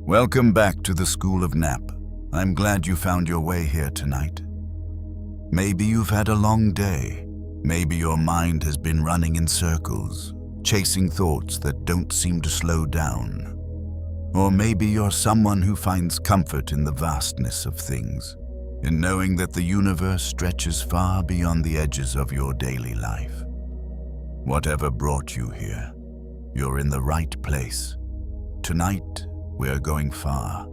Welcome back to the School of Nap. I'm glad you found your way here tonight. Maybe you've had a long day. Maybe your mind has been running in circles, chasing thoughts that don't seem to slow down. Or maybe you're someone who finds comfort in the vastness of things, in knowing that the universe stretches far beyond the edges of your daily life. Whatever brought you here, you're in the right place. Tonight, we're going far,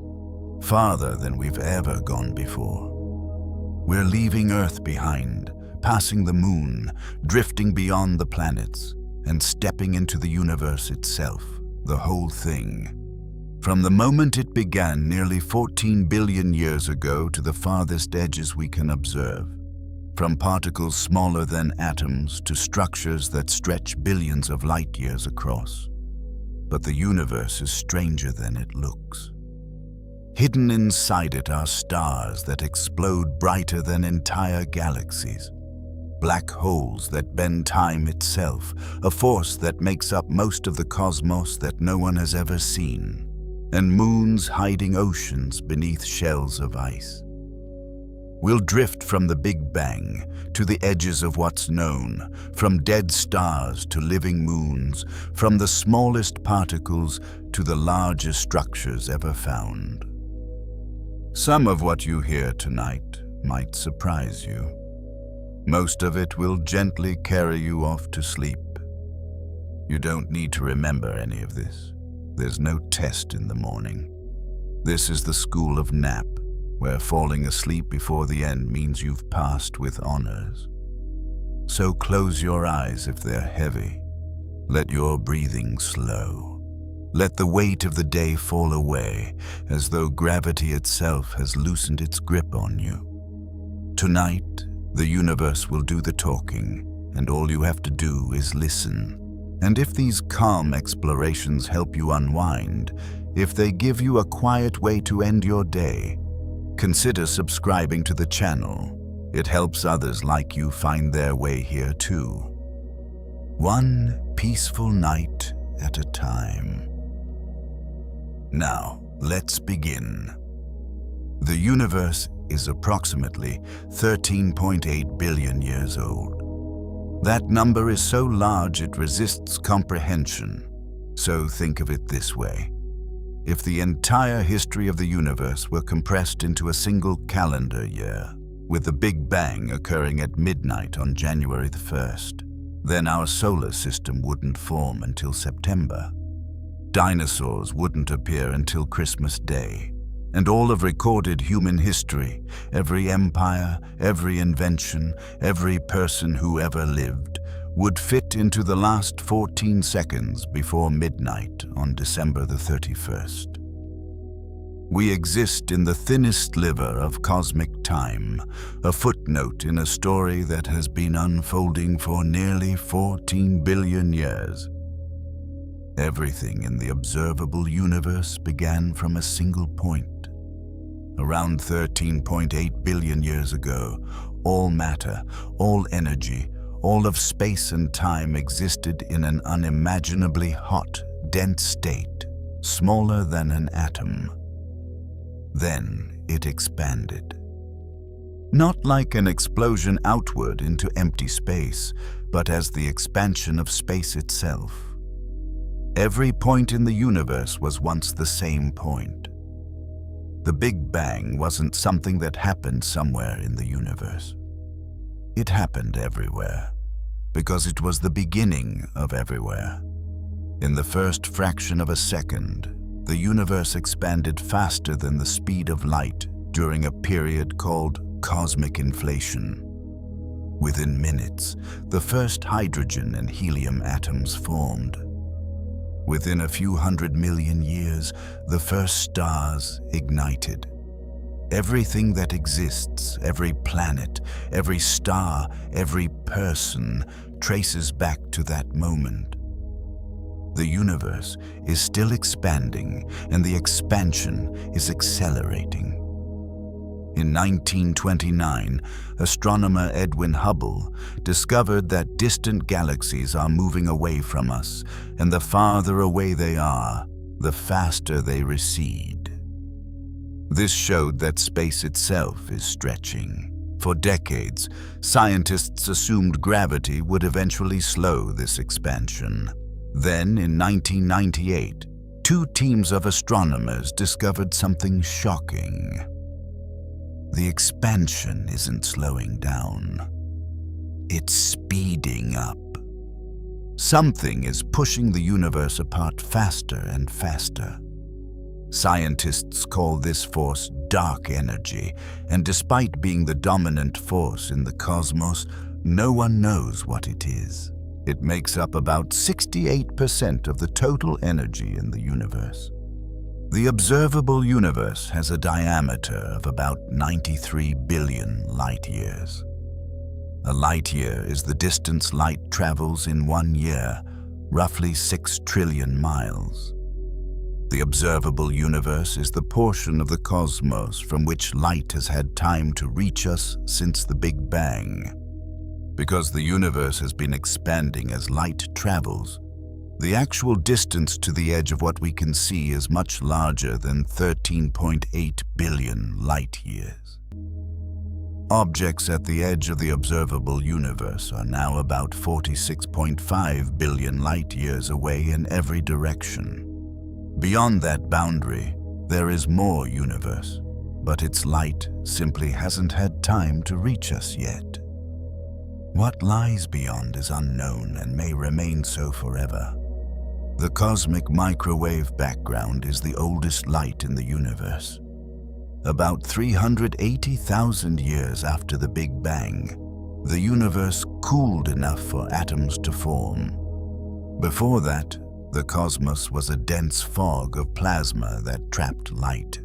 farther than we've ever gone before. We're leaving Earth behind, passing the moon, drifting beyond the planets, and stepping into the universe itself, the whole thing. From the moment it began nearly 14 billion years ago to the farthest edges we can observe, from particles smaller than atoms to structures that stretch billions of light years across. But the universe is stranger than it looks. Hidden inside it are stars that explode brighter than entire galaxies. Black holes that bend time itself, a force that makes up most of the cosmos that no one has ever seen. And moons hiding oceans beneath shells of ice. We'll drift from the Big Bang to the edges of what's known, from dead stars to living moons, from the smallest particles to the largest structures ever found. Some of what you hear tonight might surprise you. Most of it will gently carry you off to sleep. You don't need to remember any of this. There's no test in the morning. This is the School of Nap, where falling asleep before the end means you've passed with honors. So close your eyes if they're heavy. Let your breathing slow. Let the weight of the day fall away, as though gravity itself has loosened its grip on you. Tonight, the universe will do the talking, and all you have to do is listen. And if these calm explorations help you unwind, if they give you a quiet way to end your day, consider subscribing to the channel. It helps others like you find their way here too. One peaceful night at a time. Now, let's begin. The universe is approximately 13.8 billion years old. That number is so large it resists comprehension. So think of it this way. If the entire history of the universe were compressed into a single calendar year, with the Big Bang occurring at midnight on January the 1st, then our solar system wouldn't form until September. Dinosaurs wouldn't appear until Christmas Day. And all of recorded human history, every empire, every invention, every person who ever lived, would fit into the last 14 seconds before midnight on December the 31st. We exist in the thinnest sliver of cosmic time, a footnote in a story that has been unfolding for nearly 14 billion years. Everything in the observable universe began from a single point. Around 13.8 billion years ago, all matter, all energy, all of space and time existed in an unimaginably hot, dense state, smaller than an atom. Then it expanded. Not like an explosion outward into empty space, but as the expansion of space itself. Every point in the universe was once the same point. The Big Bang wasn't something that happened somewhere in the universe. It happened everywhere, because it was the beginning of everywhere. In the first fraction of a second, the universe expanded faster than the speed of light during a period called cosmic inflation. Within minutes, the first hydrogen and helium atoms formed. Within a few 100 million years, the first stars ignited. Everything that exists, every planet, every star, every person, traces back to that moment. The universe is still expanding, and the expansion is accelerating. In 1929, astronomer Edwin Hubble discovered that distant galaxies are moving away from us, and the farther away they are, the faster they recede. This showed that space itself is stretching. For decades, scientists assumed gravity would eventually slow this expansion. Then, in 1998, two teams of astronomers discovered something shocking. The expansion isn't slowing down. It's speeding up. Something is pushing the universe apart faster and faster. Scientists call this force dark energy, and despite being the dominant force in the cosmos, no one knows what it is. It makes up about 68% of the total energy in the universe. The observable universe has a diameter of about 93 billion light-years. A light-year is the distance light travels in 1 year, roughly 6 trillion miles. The observable universe is the portion of the cosmos from which light has had time to reach us since the Big Bang. Because the universe has been expanding as light travels, the actual distance to the edge of what we can see is much larger than 13.8 billion light-years. Objects at the edge of the observable universe are now about 46.5 billion light-years away in every direction. Beyond that boundary, there is more universe, but its light simply hasn't had time to reach us yet. What lies beyond is unknown and may remain so forever. The cosmic microwave background is the oldest light in the universe. About 380,000 years after the Big Bang, the universe cooled enough for atoms to form. Before that, the cosmos was a dense fog of plasma that trapped light.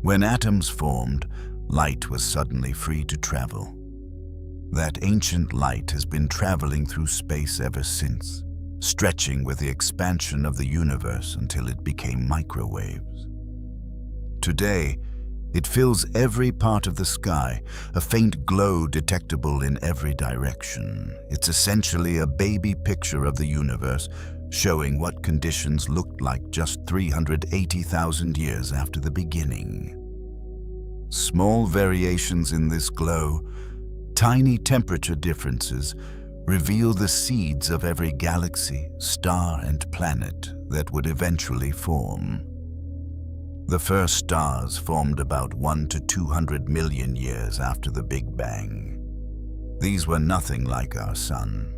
When atoms formed, light was suddenly free to travel. That ancient light has been traveling through space ever since, stretching with the expansion of the universe until it became microwaves. Today, it fills every part of the sky, a faint glow detectable in every direction. It's essentially a baby picture of the universe, showing what conditions looked like just 380,000 years after the beginning. Small variations in this glow, tiny temperature differences, reveal the seeds of every galaxy, star, and planet that would eventually form. The first stars formed about 1 to 200 million years after the Big Bang. These were nothing like our Sun.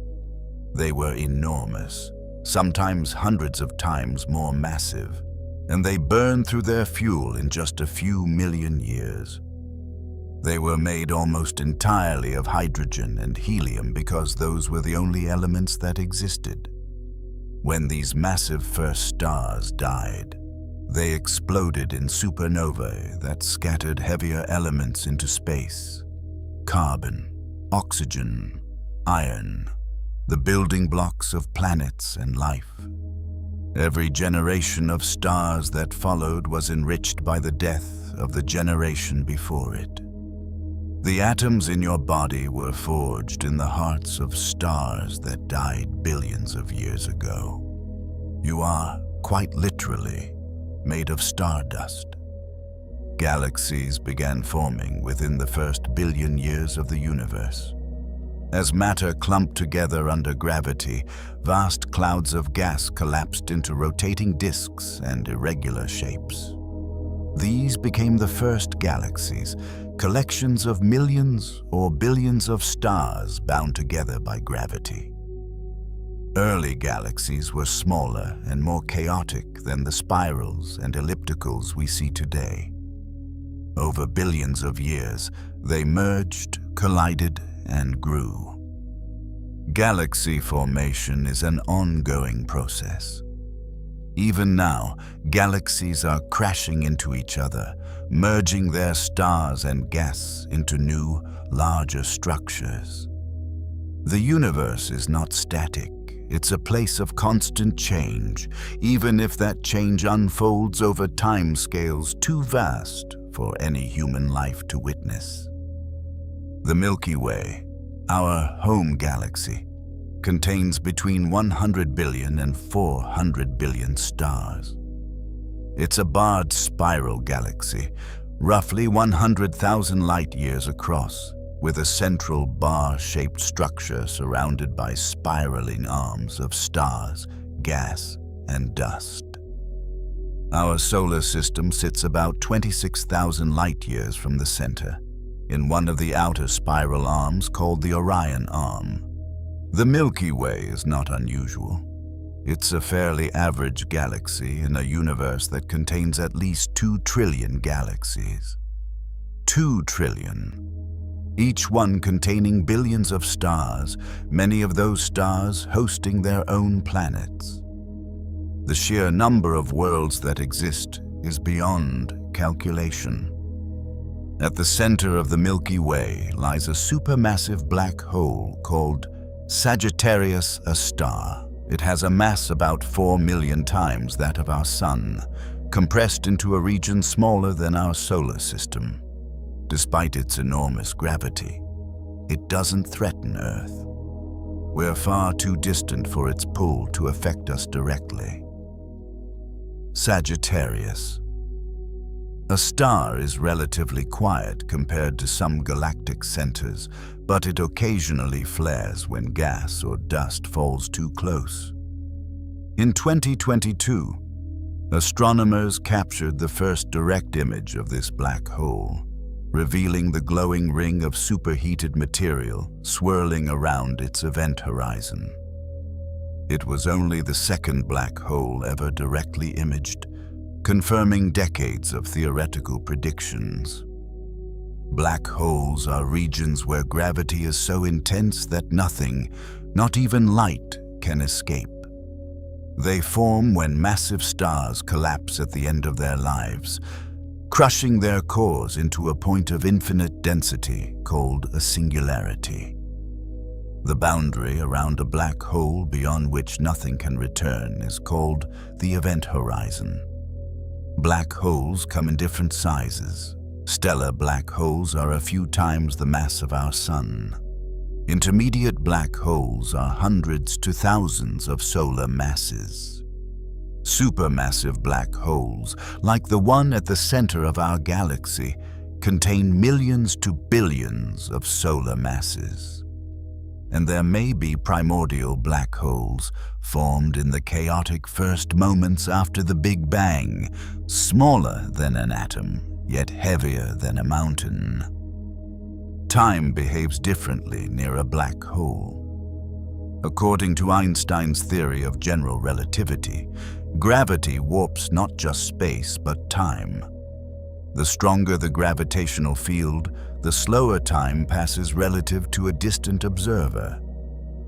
They were enormous, sometimes hundreds of times more massive, and they burned through their fuel in just a few million years. They were made almost entirely of hydrogen and helium because those were the only elements that existed. When these massive first stars died, they exploded in supernovae that scattered heavier elements into space: carbon, oxygen, iron, the building blocks of planets and life. Every generation of stars that followed was enriched by the death of the generation before it. The atoms in your body were forged in the hearts of stars that died billions of years ago. You are, quite literally, made of stardust. Galaxies began forming within the first billion years of the universe. As matter clumped together under gravity, vast clouds of gas collapsed into rotating disks and irregular shapes. These became the first galaxies, collections of millions or billions of stars bound together by gravity. Early galaxies were smaller and more chaotic than the spirals and ellipticals we see today. Over billions of years, they merged, collided, and grew. Galaxy formation is an ongoing process. Even now, galaxies are crashing into each other, merging their stars and gas into new, larger structures. The universe is not static. It's a place of constant change, even if that change unfolds over timescales too vast for any human life to witness. The Milky Way, our home galaxy, contains between 100 billion and 400 billion stars. It's a barred spiral galaxy, roughly 100,000 light-years across, with a central bar-shaped structure surrounded by spiraling arms of stars, gas, and dust. Our solar system sits about 26,000 light-years from the center, in one of the outer spiral arms called the Orion Arm. The Milky Way is not unusual. It's a fairly average galaxy in a universe that contains at least 2 trillion galaxies. 2 trillion. Each one containing billions of stars, many of those stars hosting their own planets. The sheer number of worlds that exist is beyond calculation. At the center of the Milky Way lies a supermassive black hole called Sagittarius, a star. It has a mass about 4 million times that of our Sun, compressed into a region smaller than our solar system. Despite its enormous gravity, it doesn't threaten Earth. We're far too distant for its pull to affect us directly. Sagittarius. A star is relatively quiet compared to some galactic centers, but it occasionally flares when gas or dust falls too close. In 2022, astronomers captured the first direct image of this black hole, revealing the glowing ring of superheated material swirling around its event horizon. It was only the second black hole ever directly imaged, confirming decades of theoretical predictions. Black holes are regions where gravity is so intense that nothing, not even light, can escape. They form when massive stars collapse at the end of their lives, crushing their cores into a point of infinite density called a singularity. The boundary around a black hole beyond which nothing can return is called the event horizon. Black holes come in different sizes. Stellar black holes are a few times the mass of our Sun. Intermediate black holes are hundreds to thousands of solar masses. Supermassive black holes, like the one at the center of our galaxy, contain millions to billions of solar masses. And there may be primordial black holes formed in the chaotic first moments after the Big Bang, smaller than an atom, yet heavier than a mountain. Time behaves differently near a black hole. According to Einstein's theory of general relativity, gravity warps not just space but time. The stronger the gravitational field, the slower time passes relative to a distant observer.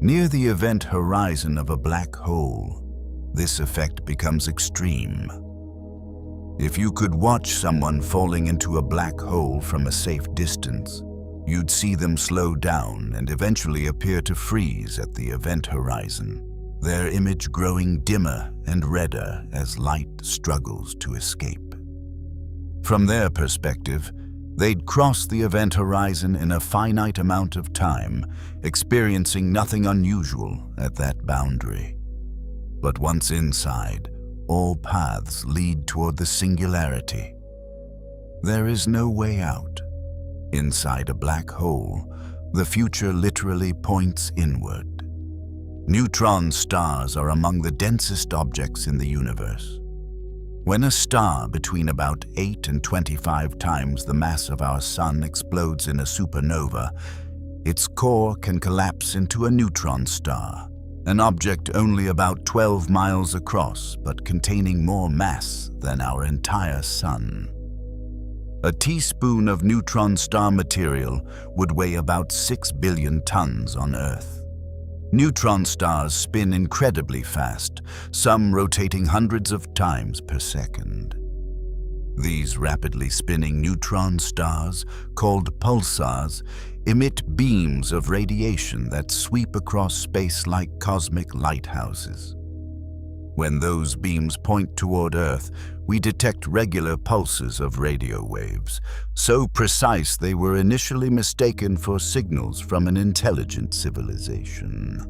Near the event horizon of a black hole, this effect becomes extreme. If you could watch someone falling into a black hole from a safe distance, you'd see them slow down and eventually appear to freeze at the event horizon, their image growing dimmer and redder as light struggles to escape. From their perspective, they'd cross the event horizon in a finite amount of time, experiencing nothing unusual at that boundary. But once inside, all paths lead toward the singularity. There is no way out. Inside a black hole, the future literally points inward. Neutron stars are among the densest objects in the universe. When a star between about 8 and 25 times the mass of our Sun explodes in a supernova, its core can collapse into a neutron star, an object only about 12 miles across but containing more mass than our entire Sun. A teaspoon of neutron star material would weigh about 6 billion tons on Earth. Neutron stars spin incredibly fast, some rotating hundreds of times per second. These rapidly spinning neutron stars, called pulsars, emit beams of radiation that sweep across space like cosmic lighthouses. When those beams point toward Earth, we detect regular pulses of radio waves, so precise they were initially mistaken for signals from an intelligent civilization.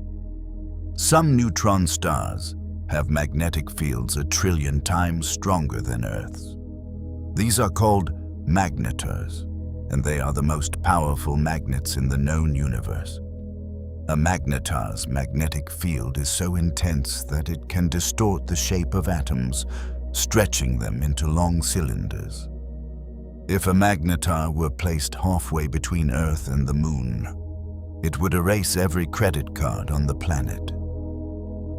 Some neutron stars, have magnetic fields 1,000,000,000,000 times stronger than Earth's. These are called magnetars, and they are the most powerful magnets in the known universe. A magnetar's magnetic field is so intense that it can distort the shape of atoms, stretching them into long cylinders. If a magnetar were placed halfway between Earth and the Moon, it would erase every credit card on the planet.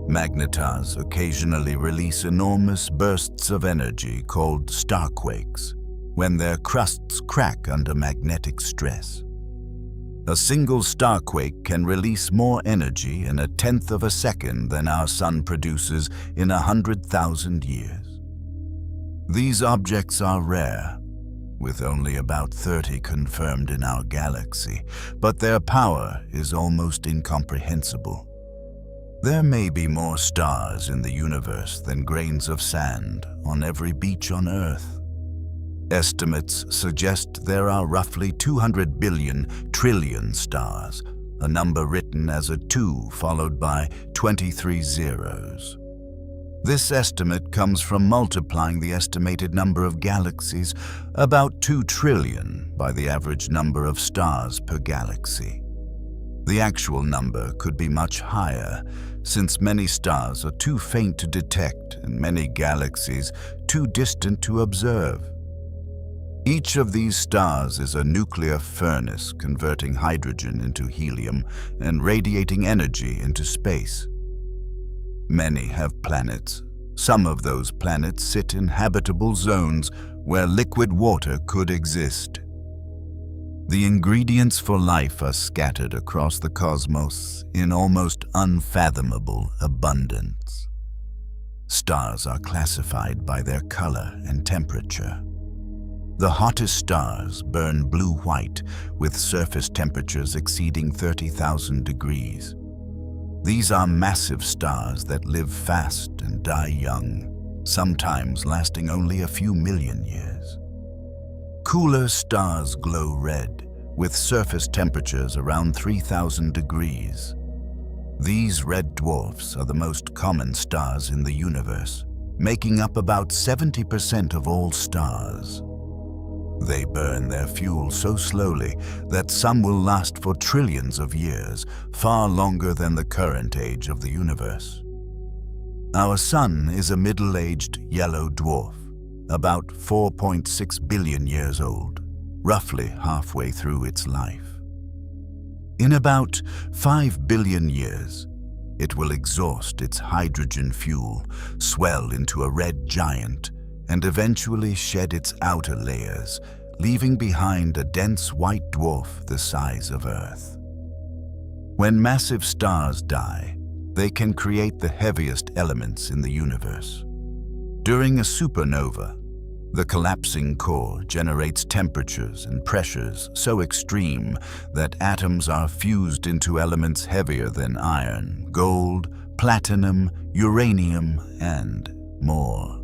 Magnetars occasionally release enormous bursts of energy called starquakes when their crusts crack under magnetic stress. A single starquake can release more energy in 1/10 of a second than our Sun produces in 100,000 years. These objects are rare, with only about 30 confirmed in our galaxy, but their power is almost incomprehensible. There may be more stars in the universe than grains of sand on every beach on Earth. Estimates suggest there are roughly 200 billion trillion stars, a number written as a 2 followed by 23 zeros. This estimate comes from multiplying the estimated number of galaxies, about 2 trillion, by the average number of stars per galaxy. The actual number could be much higher, since many stars are too faint to detect and many galaxies too distant to observe. Each of these stars is a nuclear furnace converting hydrogen into helium and radiating energy into space. Many have planets. Some of those planets sit in habitable zones where liquid water could exist. The ingredients for life are scattered across the cosmos in almost unfathomable abundance. Stars are classified by their color and temperature. The hottest stars burn blue-white with surface temperatures exceeding 30,000 degrees. These are massive stars that live fast and die young, sometimes lasting only a few million years. Cooler stars glow red, with surface temperatures around 3,000 degrees. These red dwarfs are the most common stars in the universe, making up about 70% of all stars. They burn their fuel so slowly that some will last for trillions of years, far longer than the current age of the universe. Our Sun is a middle-aged yellow dwarf, about 4.6 billion years old, roughly halfway through its life. In about 5 billion years, it will exhaust its hydrogen fuel, swell into a red giant, and eventually shed its outer layers, leaving behind a dense white dwarf the size of Earth. When massive stars die, they can create the heaviest elements in the universe. During a supernova, the collapsing core generates temperatures and pressures so extreme that atoms are fused into elements heavier than iron, gold, platinum, uranium, and more.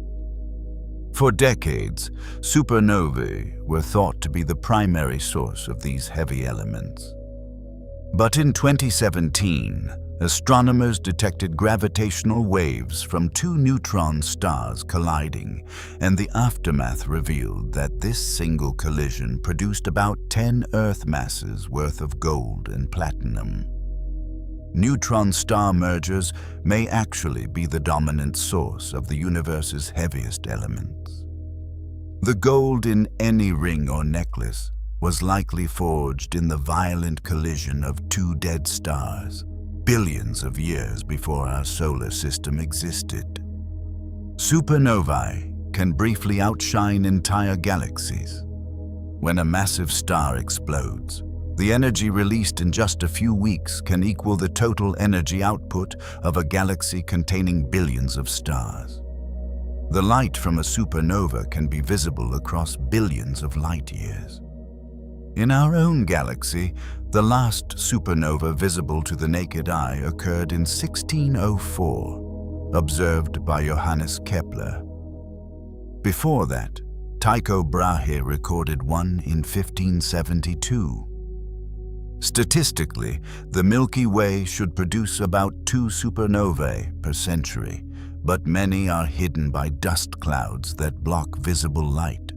For decades, supernovae were thought to be the primary source of these heavy elements. But in 2017, astronomers detected gravitational waves from 2 neutron stars colliding, and the aftermath revealed that this single collision produced about 10 Earth masses worth of gold and platinum. Neutron-star mergers may actually be the dominant source of the universe's heaviest elements. The gold in any ring or necklace was likely forged in the violent collision of 2 dead stars, billions of years before our solar system existed. Supernovae can briefly outshine entire galaxies. When a massive star explodes, the energy released in just a few weeks can equal the total energy output of a galaxy containing billions of stars. The light from a supernova can be visible across billions of light years. In our own galaxy, the last supernova visible to the naked eye occurred in 1604, observed by Johannes Kepler. Before that, Tycho Brahe recorded one in 1572. Statistically, the Milky Way should produce about 2 supernovae per century, but many are hidden by dust clouds that block visible light.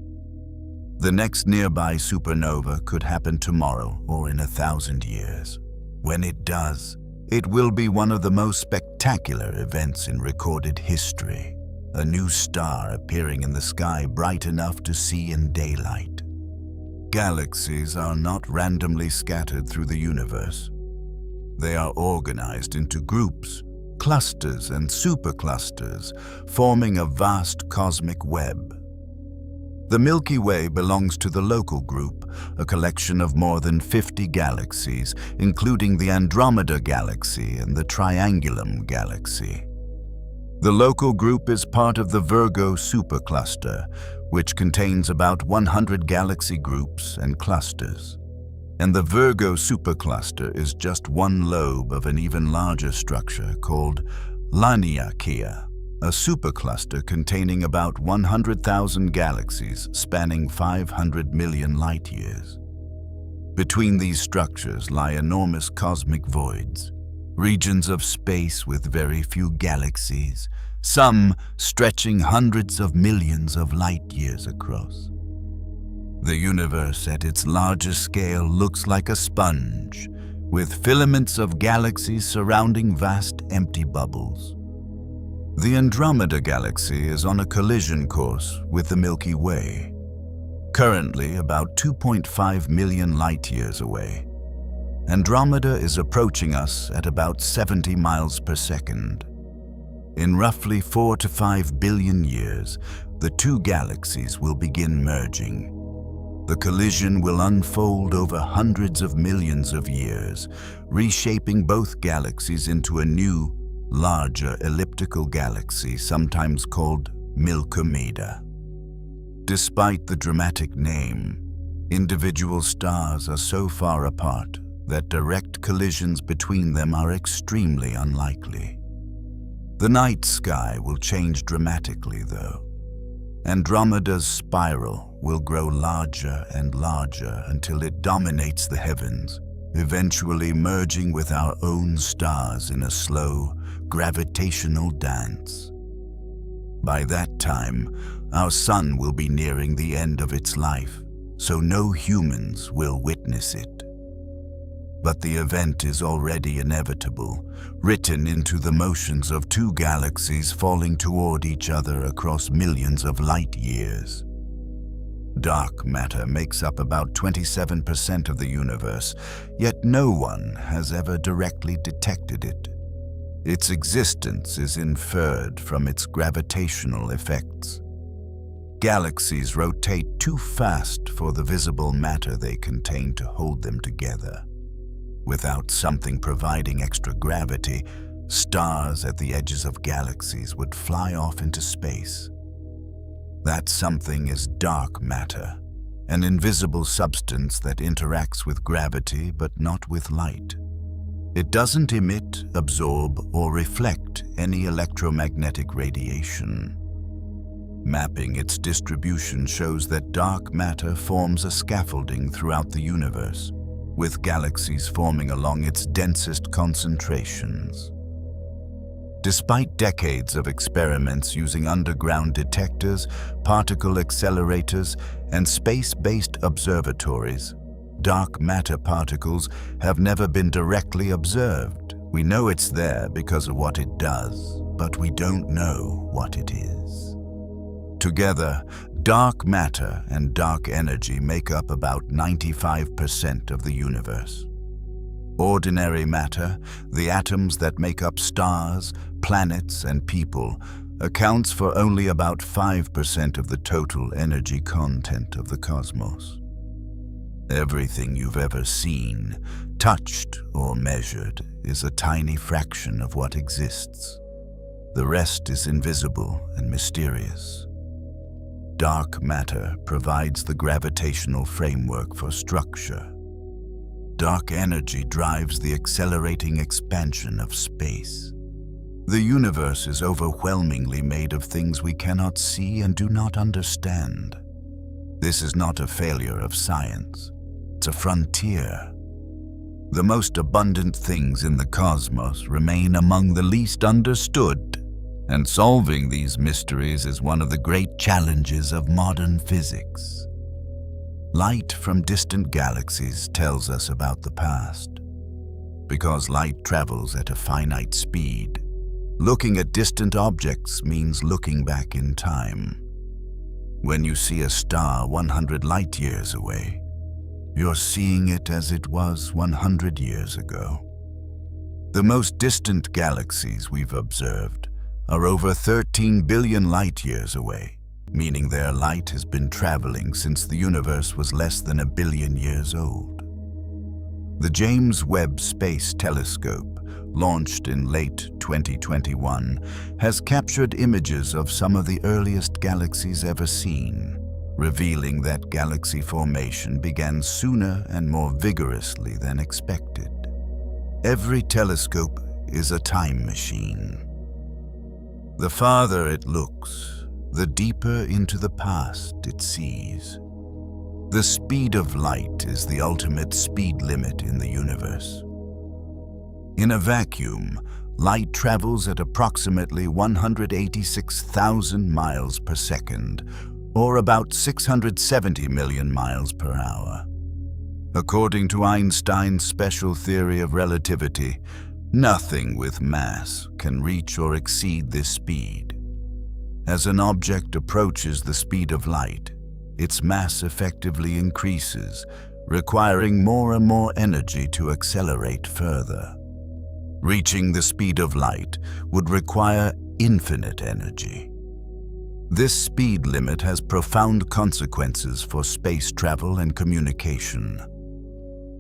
The next nearby supernova could happen tomorrow or in 1,000 years. When it does, it will be one of the most spectacular events in recorded history. A new star appearing in the sky bright enough to see in daylight. Galaxies are not randomly scattered through the universe. They are organized into groups, clusters and superclusters, forming a vast cosmic web. The Milky Way belongs to the Local Group, a collection of more than 50 galaxies, including the Andromeda Galaxy and the Triangulum Galaxy. The Local Group is part of the Virgo supercluster, which contains about 100 galaxy groups and clusters. And the Virgo supercluster is just one lobe of an even larger structure called Laniakea, a supercluster containing about 100,000 galaxies spanning 500 million light-years. Between these structures lie enormous cosmic voids, regions of space with very few galaxies, some stretching hundreds of millions of light-years across. The universe at its largest scale looks like a sponge, with filaments of galaxies surrounding vast empty bubbles. The Andromeda Galaxy is on a collision course with the Milky Way, currently about 2.5 million light-years away. Andromeda is approaching us at about 70 miles per second. In roughly 4 to 5 billion years, the two galaxies will begin merging. The collision will unfold over hundreds of millions of years, reshaping both galaxies into a new, larger elliptical galaxy, sometimes called Milkomeda. Despite the dramatic name, individual stars are so far apart that direct collisions between them are extremely unlikely. The night sky will change dramatically, though. Andromeda's spiral will grow larger and larger until it dominates the heavens, eventually merging with our own stars in a slow, gravitational dance. By that time, our sun will be nearing the end of its life, so no humans will witness it. But the event is already inevitable, written into the motions of two galaxies falling toward each other across millions of light-years. Dark matter makes up about 27% of the universe, yet no one has ever directly detected it. Its existence is inferred from its gravitational effects. Galaxies rotate too fast for the visible matter they contain to hold them together. Without something providing extra gravity, stars at the edges of galaxies would fly off into space. That something is dark matter, an invisible substance that interacts with gravity but not with light. It doesn't emit, absorb, or reflect any electromagnetic radiation. Mapping its distribution shows that dark matter forms a scaffolding throughout the universe, with galaxies forming along its densest concentrations. Despite decades of experiments using underground detectors, particle accelerators, and space-based observatories, dark matter particles have never been directly observed. We know it's there because of what it does, but we don't know what it is. Together, dark matter and dark energy make up about 95% of the universe. Ordinary matter, the atoms that make up stars, planets, and people, accounts for only about 5% of the total energy content of the cosmos. Everything you've ever seen, touched, or measured is a tiny fraction of what exists. The rest is invisible and mysterious. Dark matter provides the gravitational framework for structure. Dark energy drives the accelerating expansion of space. The universe is overwhelmingly made of things we cannot see and do not understand. This is not a failure of science. It's a frontier. The most abundant things in the cosmos remain among the least understood, And solving these mysteries is one of the great challenges of modern physics. Light from distant galaxies tells us about the past. Because light travels at a finite speed, looking at distant objects means looking back in time. When you see a star 100 light years away, you're seeing it as it was 100 years ago. The most distant galaxies we've observed are over 13 billion light years away, meaning their light has been traveling since the universe was less than 1 billion years old. The James Webb Space Telescope, launched in late 2021, has captured images of some of the earliest galaxies ever seen, revealing that galaxy formation began sooner and more vigorously than expected. Every telescope is a time machine. The farther it looks, the deeper into the past it sees. The speed of light is the ultimate speed limit in the universe. In a vacuum, light travels at approximately 186,000 miles per second, or about 670 million miles per hour. According to Einstein's special theory of relativity, nothing with mass can reach or exceed this speed. As an object approaches the speed of light, its mass effectively increases, requiring more and more energy to accelerate further. Reaching the speed of light would require infinite energy. This speed limit has profound consequences for space travel and communication.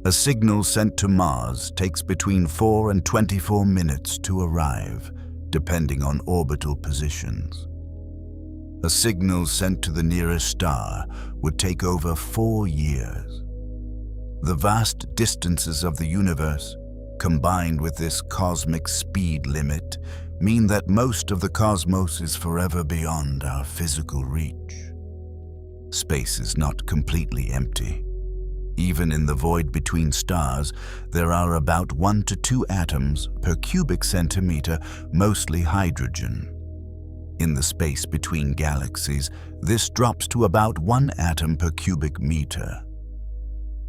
A signal sent to Mars takes between 4 and 24 minutes to arrive, depending on orbital positions. A signal sent to the nearest star would take over 4 years. The vast distances of the universe, combined with this cosmic speed limit, mean that most of the cosmos is forever beyond our physical reach. Space is not completely empty. Even in the void between stars, there are about 1 to 2 atoms per cubic centimeter, mostly hydrogen. In the space between galaxies, this drops to about 1 atom per cubic meter.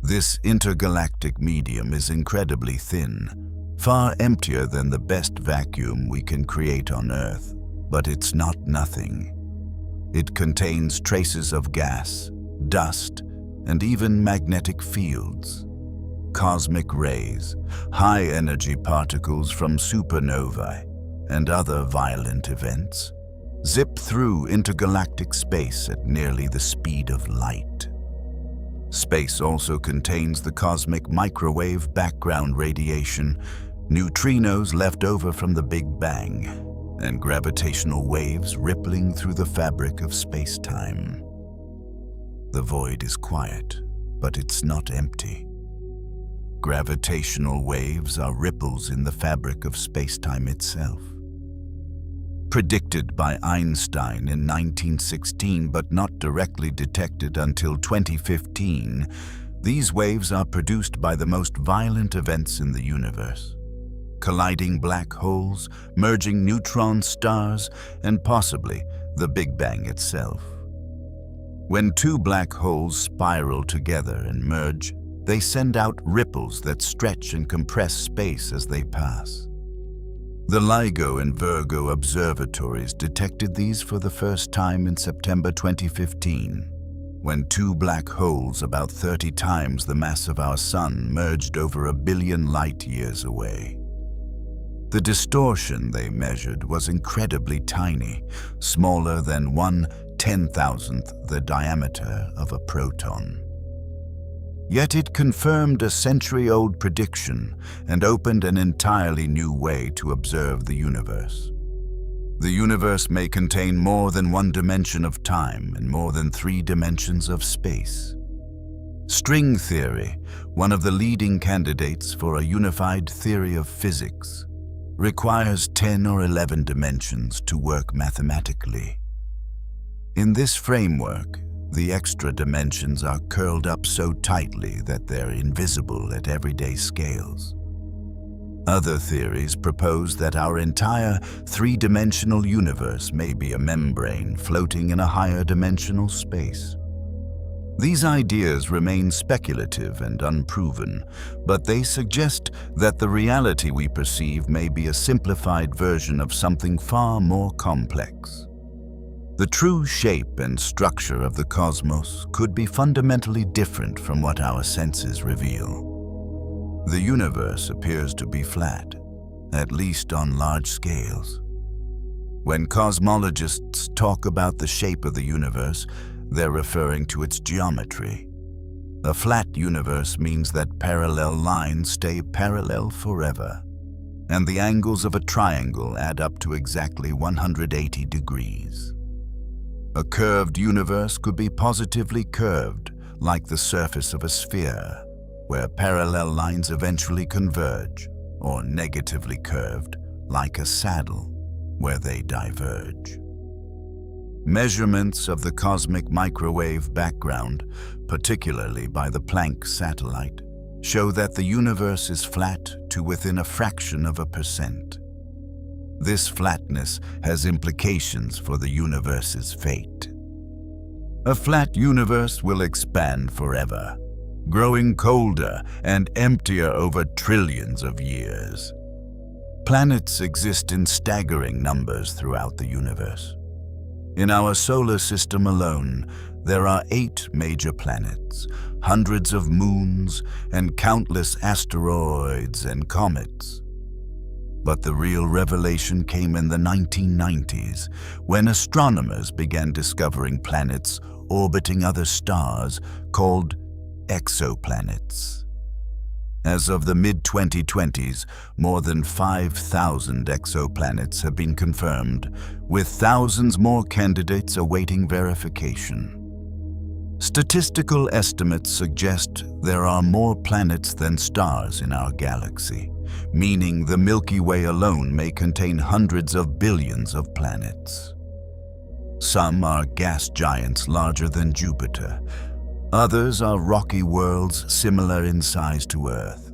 This intergalactic medium is incredibly thin, far emptier than the best vacuum we can create on Earth, but it's not nothing. It contains traces of gas, dust, and even magnetic fields. Cosmic rays, high-energy particles from supernovae, and other violent events zip through intergalactic space at nearly the speed of light. Space also contains the cosmic microwave background radiation, neutrinos left over from the Big Bang, and gravitational waves rippling through the fabric of space-time. The void is quiet, but it's not empty. Gravitational waves are ripples in the fabric of space-time itself. Predicted by Einstein in 1916 but not directly detected until 2015, these waves are produced by the most violent events in the universe: colliding black holes, merging neutron stars, and possibly the Big Bang itself. When 2 black holes spiral together and merge, they send out ripples that stretch and compress space as they pass. The LIGO and Virgo observatories detected these for the first time in September 2015, when 2 black holes about 30 times the mass of our Sun merged over 1 billion light years away. The distortion they measured was incredibly tiny, smaller than 1/10,000th the diameter of a proton. Yet it confirmed a century-old prediction and opened an entirely new way to observe the universe. The universe may contain more than 1 dimension of time and more than 3 dimensions of space. String theory, one of the leading candidates for a unified theory of physics, requires 10 or 11 dimensions to work mathematically. In this framework, the extra dimensions are curled up so tightly that they're invisible at everyday scales. Other theories propose that our entire three-dimensional universe may be a membrane floating in a higher dimensional space. These ideas remain speculative and unproven, but they suggest that the reality we perceive may be a simplified version of something far more complex. The true shape and structure of the cosmos could be fundamentally different from what our senses reveal. The universe appears to be flat, at least on large scales. When cosmologists talk about the shape of the universe, they're referring to its geometry. A flat universe means that parallel lines stay parallel forever, and the angles of a triangle add up to exactly 180 degrees. A curved universe could be positively curved, like the surface of a sphere, where parallel lines eventually converge, or negatively curved, like a saddle, where they diverge. Measurements of the cosmic microwave background, particularly by the Planck satellite, show that the universe is flat to within a fraction of a percent. This flatness has implications for the universe's fate. A flat universe will expand forever, growing colder and emptier over trillions of years. Planets exist in staggering numbers throughout the universe. In our solar system alone, there are 8 major planets, hundreds of moons, and countless asteroids and comets. But the real revelation came in the 1990s, when astronomers began discovering planets orbiting other stars called exoplanets. As of the mid-2020s, more than 5,000 exoplanets have been confirmed, with thousands more candidates awaiting verification. Statistical estimates suggest there are more planets than stars in our galaxy, meaning the Milky Way alone may contain hundreds of billions of planets. Some are gas giants larger than Jupiter. Others are rocky worlds similar in size to Earth.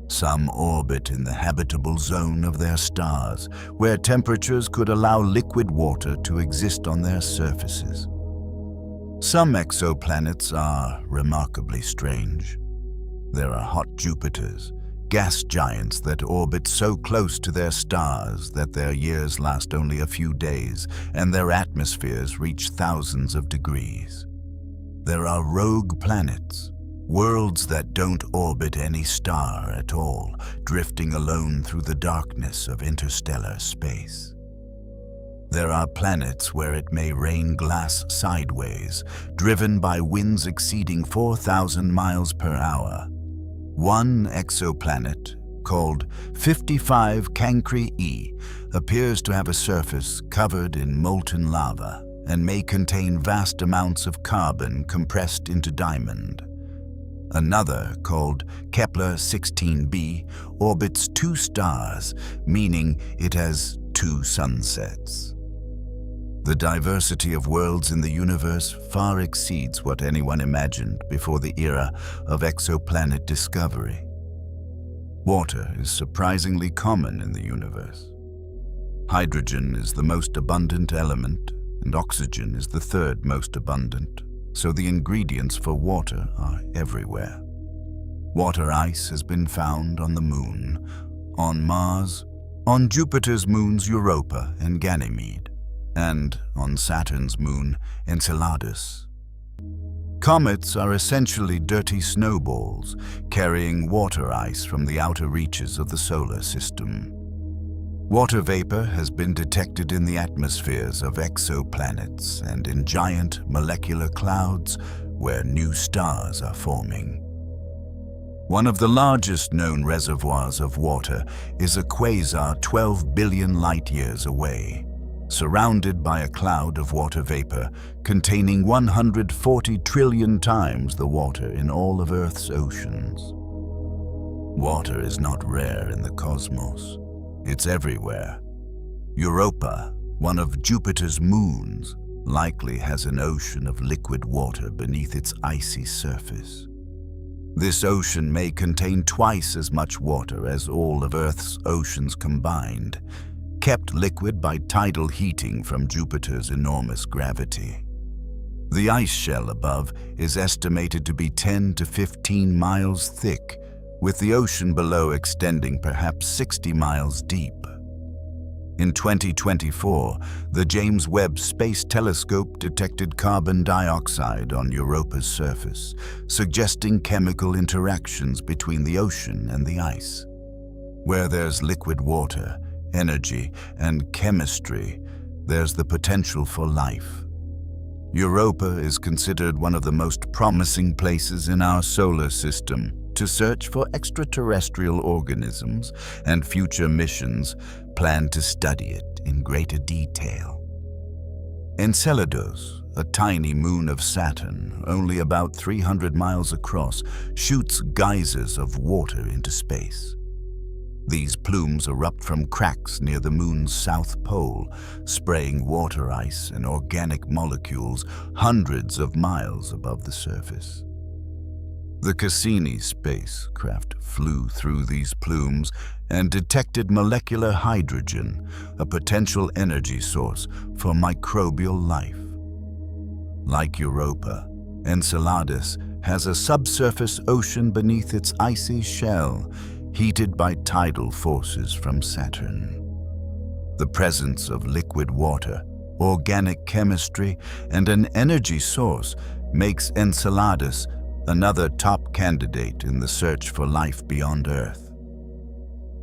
Some orbit in the habitable zone of their stars, where temperatures could allow liquid water to exist on their surfaces. Some exoplanets are remarkably strange. There are hot Jupiters, gas giants that orbit so close to their stars that their years last only a few days and their atmospheres reach thousands of degrees. There are rogue planets, worlds that don't orbit any star at all, drifting alone through the darkness of interstellar space. There are planets where it may rain glass sideways, driven by winds exceeding 4,000 miles per hour. One exoplanet, called 55 Cancri E, appears to have a surface covered in molten lava and may contain vast amounts of carbon compressed into diamond. Another, called Kepler 16b, orbits 2 stars, meaning it has 2 sunsets. The diversity of worlds in the universe far exceeds what anyone imagined before the era of exoplanet discovery. Water is surprisingly common in the universe. Hydrogen is the most abundant element, and oxygen is the 3rd most abundant, so the ingredients for water are everywhere. Water ice has been found on the Moon, on Mars, on Jupiter's moons Europa and Ganymede, and on Saturn's moon Enceladus. Comets are essentially dirty snowballs, carrying water ice from the outer reaches of the solar system. Water vapor has been detected in the atmospheres of exoplanets and in giant molecular clouds where new stars are forming. One of the largest known reservoirs of water is a quasar 12 billion light-years away, surrounded by a cloud of water vapor containing 140 trillion times the water in all of Earth's oceans. Water is not rare in the cosmos. It's everywhere. Europa, one of Jupiter's moons, likely has an ocean of liquid water beneath its icy surface. This ocean may contain twice as much water as all of Earth's oceans combined, kept liquid by tidal heating from Jupiter's enormous gravity. The ice shell above is estimated to be 10 to 15 miles thick, with the ocean below extending perhaps 60 miles deep. In 2024, the James Webb Space Telescope detected carbon dioxide on Europa's surface, suggesting chemical interactions between the ocean and the ice. Where there's liquid water, energy, and chemistry, there's the potential for life. Europa is considered one of the most promising places in our solar system to search for extraterrestrial organisms, and future missions plan to study it in greater detail. Enceladus, a tiny moon of Saturn, only about 300 miles across, shoots geysers of water into space. These plumes erupt from cracks near the moon's south pole, spraying water ice and organic molecules hundreds of miles above the surface. The Cassini spacecraft flew through these plumes and detected molecular hydrogen, a potential energy source for microbial life. Like Europa, Enceladus has a subsurface ocean beneath its icy shell, heated by tidal forces from Saturn. The presence of liquid water, organic chemistry, and an energy source makes Enceladus another top candidate in the search for life beyond Earth.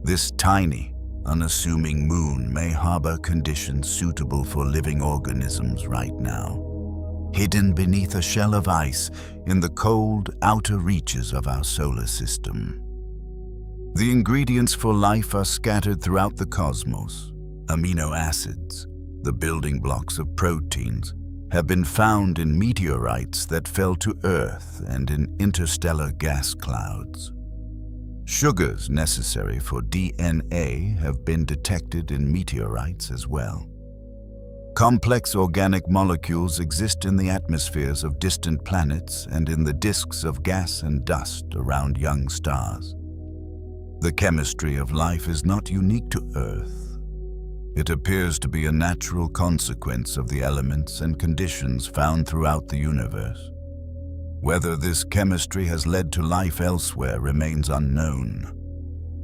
This tiny, unassuming moon may harbor conditions suitable for living organisms right now, hidden beneath a shell of ice in the cold outer reaches of our solar system. The ingredients for life are scattered throughout the cosmos. Amino acids, the building blocks of proteins, have been found in meteorites that fell to Earth and in interstellar gas clouds. Sugars necessary for DNA have been detected in meteorites as well. Complex organic molecules exist in the atmospheres of distant planets and in the disks of gas and dust around young stars. The chemistry of life is not unique to Earth. It appears to be a natural consequence of the elements and conditions found throughout the universe. Whether this chemistry has led to life elsewhere remains unknown,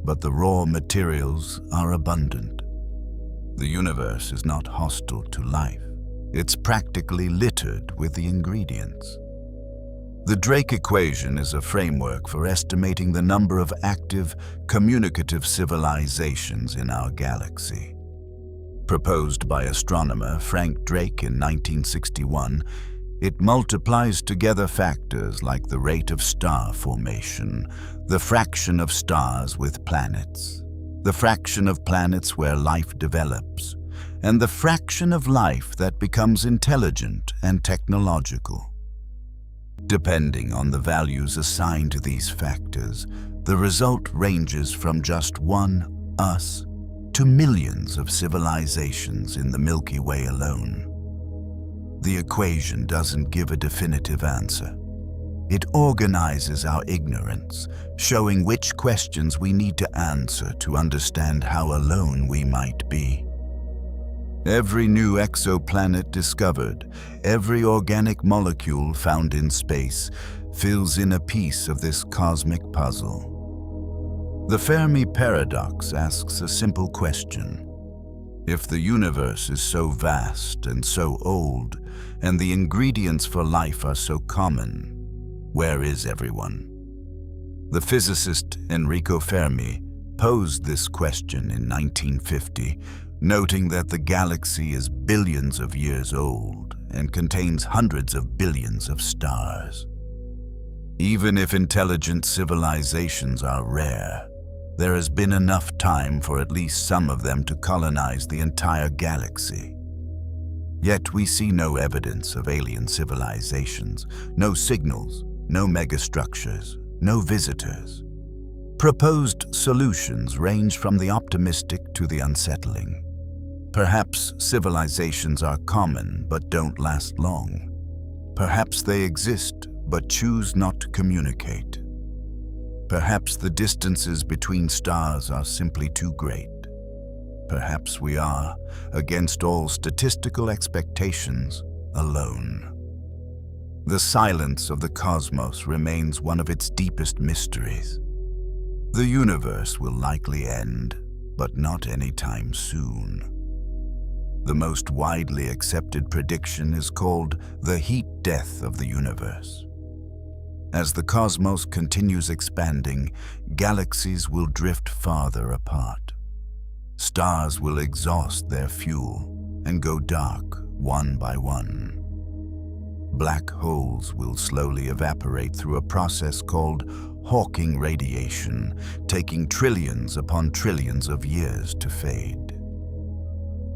but the raw materials are abundant. The universe is not hostile to life. It's practically littered with the ingredients. The Drake equation is a framework for estimating the number of active, communicative civilizations in our galaxy. Proposed by astronomer Frank Drake in 1961, it multiplies together factors like the rate of star formation, the fraction of stars with planets, the fraction of planets where life develops, and the fraction of life that becomes intelligent and technological. Depending on the values assigned to these factors, the result ranges from just one us to millions of civilizations in the Milky Way alone. The equation doesn't give a definitive answer. It organizes our ignorance, showing which questions we need to answer to understand how alone we might be. Every new exoplanet discovered, every organic molecule found in space, fills in a piece of this cosmic puzzle. The Fermi paradox asks a simple question. If the universe is so vast and so old, and the ingredients for life are so common, where is everyone? The physicist Enrico Fermi posed this question in 1950, noting that the galaxy is billions of years old and contains hundreds of billions of stars. Even if intelligent civilizations are rare, there has been enough time for at least some of them to colonize the entire galaxy. Yet we see no evidence of alien civilizations, no signals, no megastructures, no visitors. Proposed solutions range from the optimistic to the unsettling. Perhaps civilizations are common but don't last long. Perhaps they exist but choose not to communicate. Perhaps the distances between stars are simply too great. Perhaps we are, against all statistical expectations, alone. The silence of the cosmos remains one of its deepest mysteries. The universe will likely end, but not anytime soon. The most widely accepted prediction is called the heat death of the universe. As the cosmos continues expanding, galaxies will drift farther apart. Stars will exhaust their fuel and go dark one by one. Black holes will slowly evaporate through a process called Hawking radiation, taking trillions upon trillions of years to fade.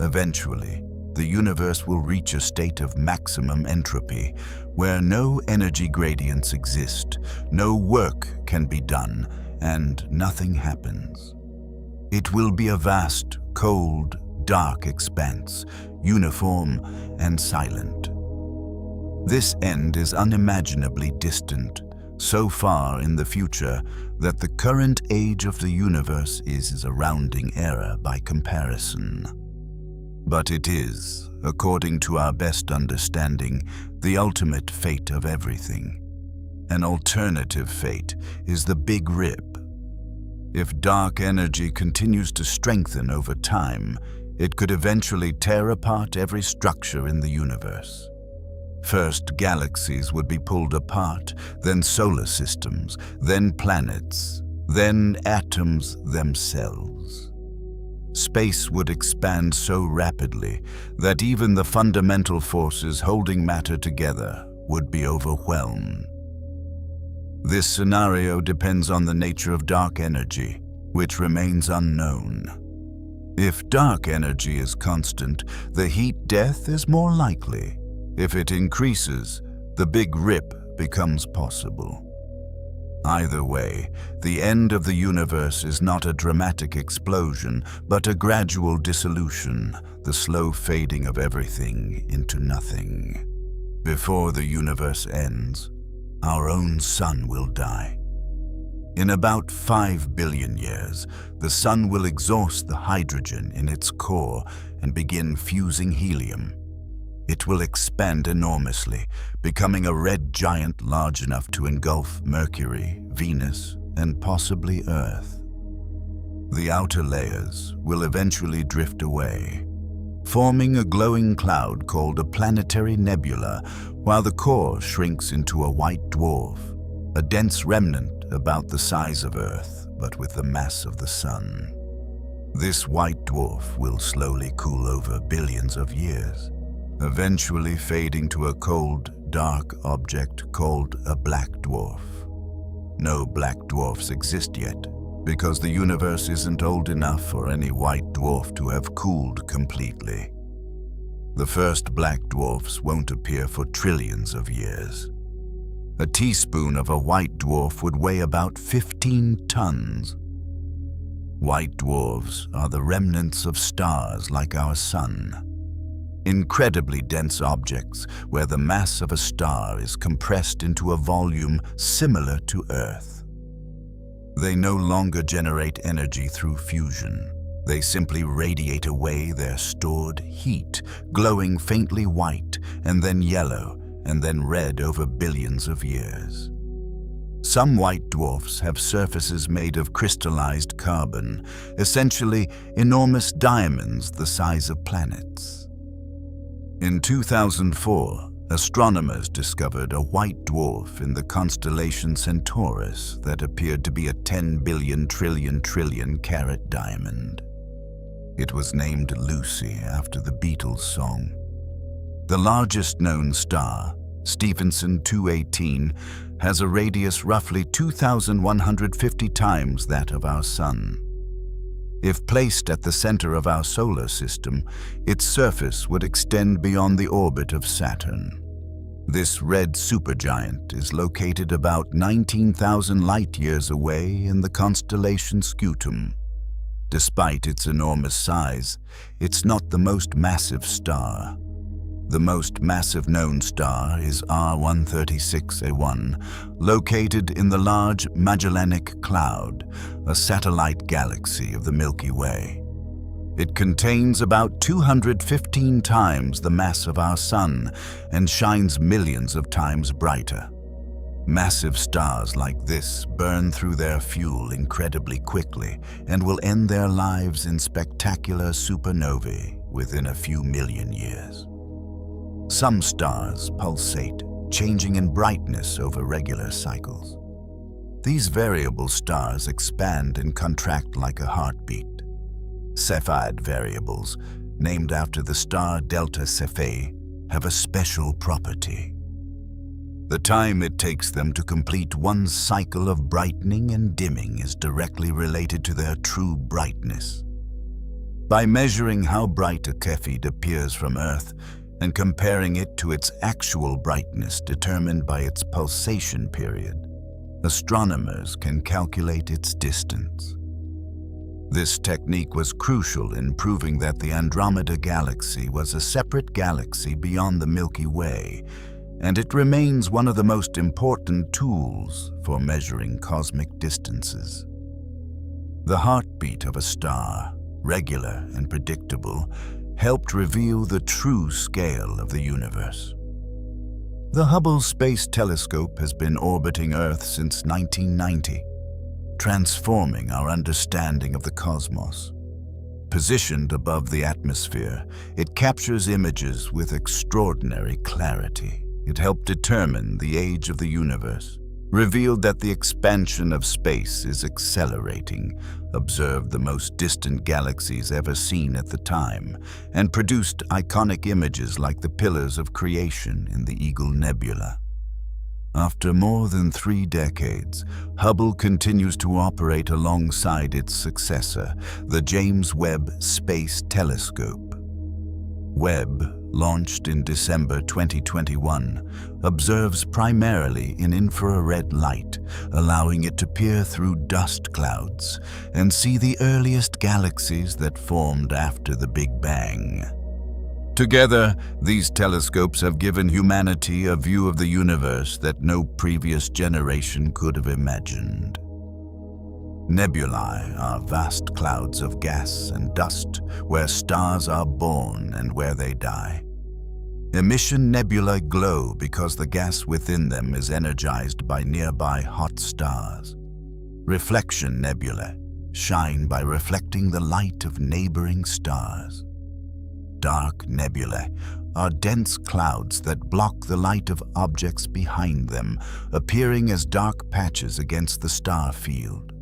Eventually, the universe will reach a state of maximum entropy, where no energy gradients exist, no work can be done, and nothing happens. It will be a vast, cold, dark expanse, uniform and silent. This end is unimaginably distant, so far in the future that the current age of the universe is a rounding error by comparison. But it is, according to our best understanding, the ultimate fate of everything. An alternative fate is the Big Rip. If dark energy continues to strengthen over time, it could eventually tear apart every structure in the universe. First, galaxies would be pulled apart, then solar systems, then planets, then atoms themselves. Space would expand so rapidly that even the fundamental forces holding matter together would be overwhelmed. This scenario depends on the nature of dark energy, which remains unknown. If dark energy is constant, the heat death is more likely. If it increases, the Big Rip becomes possible. Either way, the end of the universe is not a dramatic explosion, but a gradual dissolution, the slow fading of everything into nothing. Before the universe ends, our own sun will die. In about 5 billion years, the sun will exhaust the hydrogen in its core and begin fusing helium. It will expand enormously, becoming a red giant large enough to engulf Mercury, Venus, and possibly Earth. The outer layers will eventually drift away, forming a glowing cloud called a planetary nebula, while the core shrinks into a white dwarf, a dense remnant about the size of Earth, but with the mass of the Sun. This white dwarf will slowly cool over billions of years, eventually fading to a cold, dark object called a black dwarf. No black dwarfs exist yet, because the universe isn't old enough for any white dwarf to have cooled completely. The first black dwarfs won't appear for trillions of years. A teaspoon of a white dwarf would weigh about 15 tons. White dwarfs are the remnants of stars like our sun. Incredibly dense objects where the mass of a star is compressed into a volume similar to Earth. They no longer generate energy through fusion. They simply radiate away their stored heat, glowing faintly white and then yellow and then red over billions of years. Some white dwarfs have surfaces made of crystallized carbon, essentially enormous diamonds the size of planets. In 2004, astronomers discovered a white dwarf in the constellation Centaurus that appeared to be a 10 billion trillion carat diamond. It was named Lucy after the Beatles song. The largest known star, Stephenson 218, has a radius roughly 2,150 times that of our Sun. If placed at the center of our solar system, its surface would extend beyond the orbit of Saturn. This red supergiant is located about 19,000 light-years away in the constellation Scutum. Despite its enormous size, it's not the most massive star. The most massive known star is R136A1, located in the Large Magellanic Cloud, a satellite galaxy of the Milky Way. It contains about 215 times the mass of our Sun and shines millions of times brighter. Massive stars like this burn through their fuel incredibly quickly and will end their lives in spectacular supernovae within a few million years. Some stars pulsate, changing in brightness over regular cycles. These variable stars expand and contract like a heartbeat. Cepheid variables, named after the star Delta Cephei, have a special property. The time it takes them to complete one cycle of brightening and dimming is directly related to their true brightness. By measuring how bright a Cepheid appears from Earth and comparing it to its actual brightness determined by its pulsation period, astronomers can calculate its distance. This technique was crucial in proving that the Andromeda Galaxy was a separate galaxy beyond the Milky Way, and it remains one of the most important tools for measuring cosmic distances. The heartbeat of a star, regular and predictable, helped reveal the true scale of the universe. The Hubble Space Telescope has been orbiting Earth since 1990, transforming our understanding of the cosmos. Positioned above the atmosphere, it captures images with extraordinary clarity. It helped determine the age of the universe, revealed that the expansion of space is accelerating, observed the most distant galaxies ever seen at the time, and produced iconic images like the pillars of creation in the Eagle Nebula. After more than 3 decades, Hubble continues to operate alongside its successor, the James Webb Space Telescope. Webb, launched in December 2021, observes primarily in infrared light, allowing it to peer through dust clouds and see the earliest galaxies that formed after the Big Bang. Together, these telescopes have given humanity a view of the universe that no previous generation could have imagined. Nebulae are vast clouds of gas and dust where stars are born and where they die. Emission nebulae glow because the gas within them is energized by nearby hot stars. Reflection nebulae shine by reflecting the light of neighboring stars. Dark nebulae are dense clouds that block the light of objects behind them, appearing as dark patches against the star field.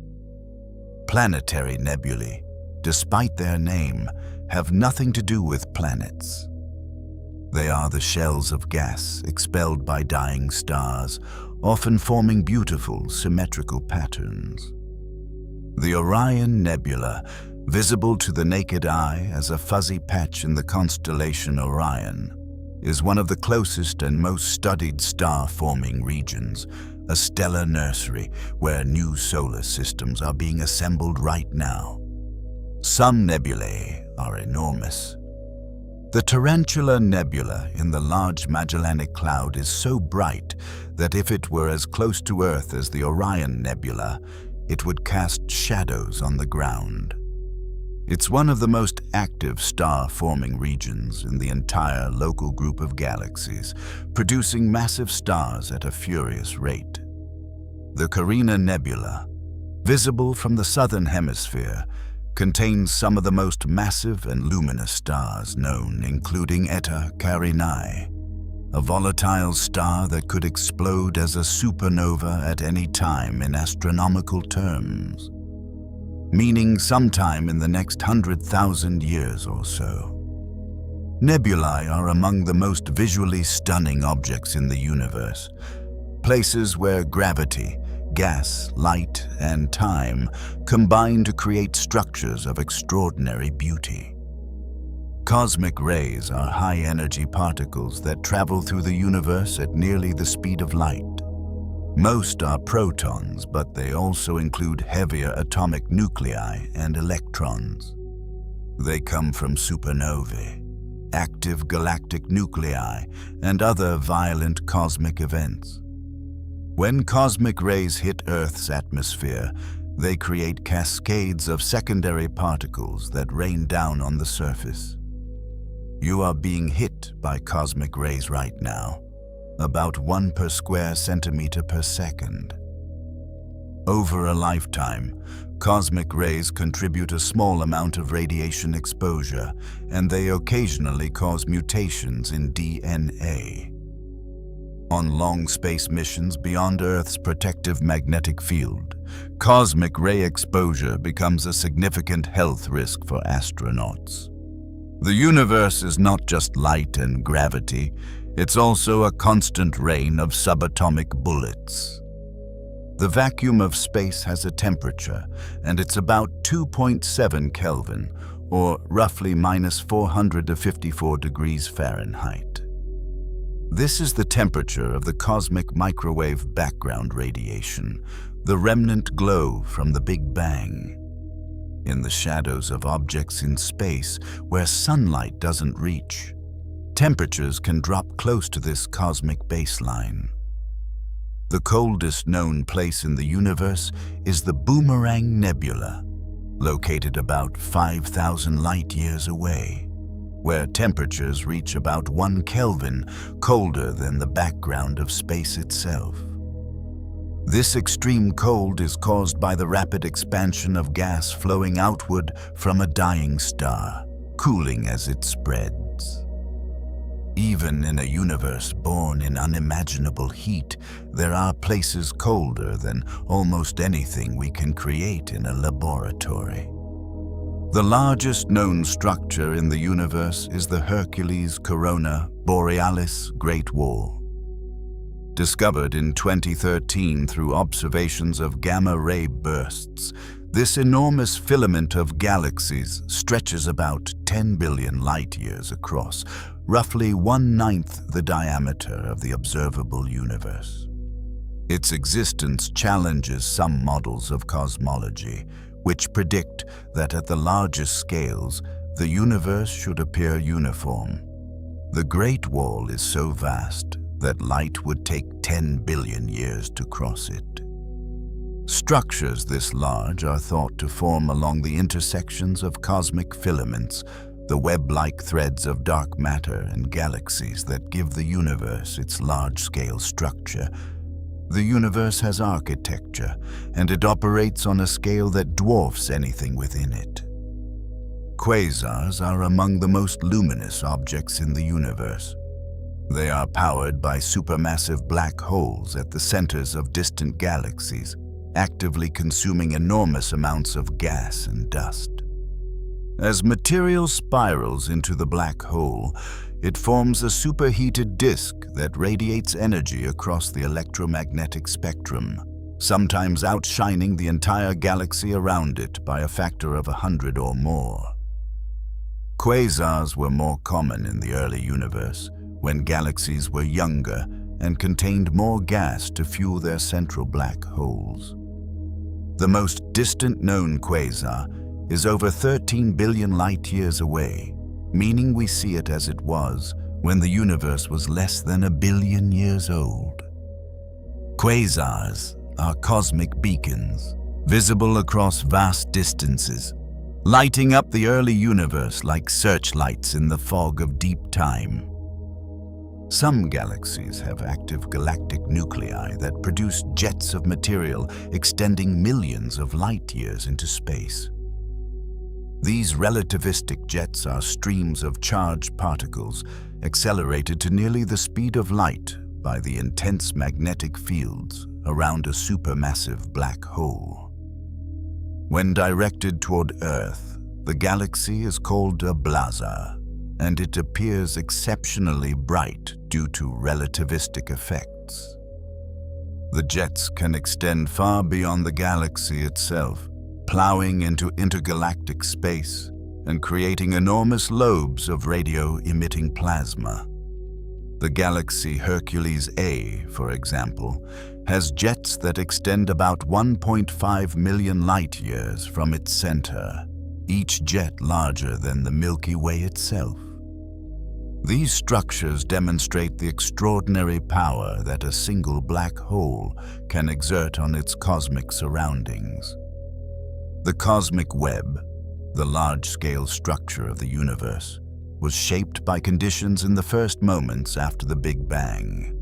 Planetary nebulae, despite their name, have nothing to do with planets. They are the shells of gas expelled by dying stars, often forming beautiful, symmetrical patterns. The Orion Nebula, visible to the naked eye as a fuzzy patch in the constellation Orion, is one of the closest and most studied star-forming regions, a stellar nursery where new solar systems are being assembled right now. Some nebulae are enormous. The Tarantula Nebula in the Large Magellanic Cloud is so bright that if it were as close to Earth as the Orion Nebula, it would cast shadows on the ground. It's one of the most active star-forming regions in the entire local group of galaxies, producing massive stars at a furious rate. The Carina Nebula, visible from the southern hemisphere, contains some of the most massive and luminous stars known, including Eta Carinae, a volatile star that could explode as a supernova at any time in astronomical terms, meaning sometime in the next 100,000 years or so. Nebulae are among the most visually stunning objects in the universe, places where gravity, gas, light, and time combine to create structures of extraordinary beauty. Cosmic rays are high-energy particles that travel through the universe at nearly the speed of light. Most are protons, but they also include heavier atomic nuclei and electrons. They come from supernovae, active galactic nuclei, and other violent cosmic events. When cosmic rays hit Earth's atmosphere, they create cascades of secondary particles that rain down on the surface. You are being hit by cosmic rays right now, about 1 per square centimeter per second. Over a lifetime, cosmic rays contribute a small amount of radiation exposure, and they occasionally cause mutations in DNA. On long space missions beyond Earth's protective magnetic field, cosmic ray exposure becomes a significant health risk for astronauts. The universe is not just light and gravity, it's also a constant rain of subatomic bullets. The vacuum of space has a temperature, and it's about 2.7 Kelvin, or roughly minus 454 degrees Fahrenheit. This is the temperature of the cosmic microwave background radiation, the remnant glow from the Big Bang. In the shadows of objects in space, where sunlight doesn't reach, temperatures can drop close to this cosmic baseline. The coldest known place in the universe is the Boomerang Nebula, located about 5,000 light-years away, where temperatures reach about 1 Kelvin, colder than the background of space itself. This extreme cold is caused by the rapid expansion of gas flowing outward from a dying star, cooling as it spreads. Even in a universe born in unimaginable heat, there are places colder than almost anything we can create in a laboratory. The largest known structure in the universe is the Hercules Corona Borealis Great Wall. Discovered in 2013 through observations of gamma-ray bursts, this enormous filament of galaxies stretches about 10 billion light-years across, roughly 1/9 the diameter of the observable universe. Its existence challenges some models of cosmology, which predict that at the largest scales, the universe should appear uniform. The Great Wall is so vast that light would take 10 billion years to cross it. Structures this large are thought to form along the intersections of cosmic filaments, the web-like threads of dark matter and galaxies that give the universe its large-scale structure. The universe has architecture, and it operates on a scale that dwarfs anything within it. Quasars are among the most luminous objects in the universe. They are powered by supermassive black holes at the centers of distant galaxies, actively consuming enormous amounts of gas and dust. As material spirals into the black hole, it forms a superheated disk that radiates energy across the electromagnetic spectrum, sometimes outshining the entire galaxy around it by a factor of 100 or more. Quasars were more common in the early universe, when galaxies were younger and contained more gas to fuel their central black holes. The most distant known quasar is over 13 billion light-years away, meaning we see it as it was when the universe was less than 1 billion years old. Quasars are cosmic beacons, visible across vast distances, lighting up the early universe like searchlights in the fog of deep time. Some galaxies have active galactic nuclei that produce jets of material extending millions of light-years into space. These relativistic jets are streams of charged particles accelerated to nearly the speed of light by the intense magnetic fields around a supermassive black hole. When directed toward Earth, the galaxy is called a blazar, and it appears exceptionally bright due to relativistic effects. The jets can extend far beyond the galaxy itself, plowing into intergalactic space and creating enormous lobes of radio-emitting plasma. The galaxy Hercules A, for example, has jets that extend about 1.5 million light-years from its center, each jet larger than the Milky Way itself. These structures demonstrate the extraordinary power that a single black hole can exert on its cosmic surroundings. The cosmic web, the large-scale structure of the universe, was shaped by conditions in the first moments after the Big Bang.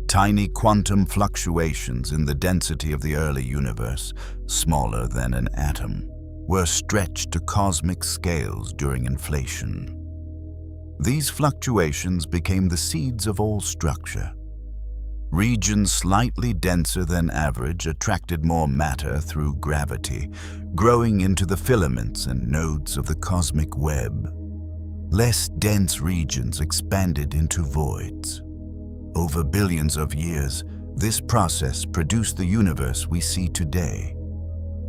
Tiny quantum fluctuations in the density of the early universe, smaller than an atom, were stretched to cosmic scales during inflation. These fluctuations became the seeds of all structure. Regions slightly denser than average attracted more matter through gravity, growing into the filaments and nodes of the cosmic web. Less dense regions expanded into voids. Over billions of years, this process produced the universe we see today,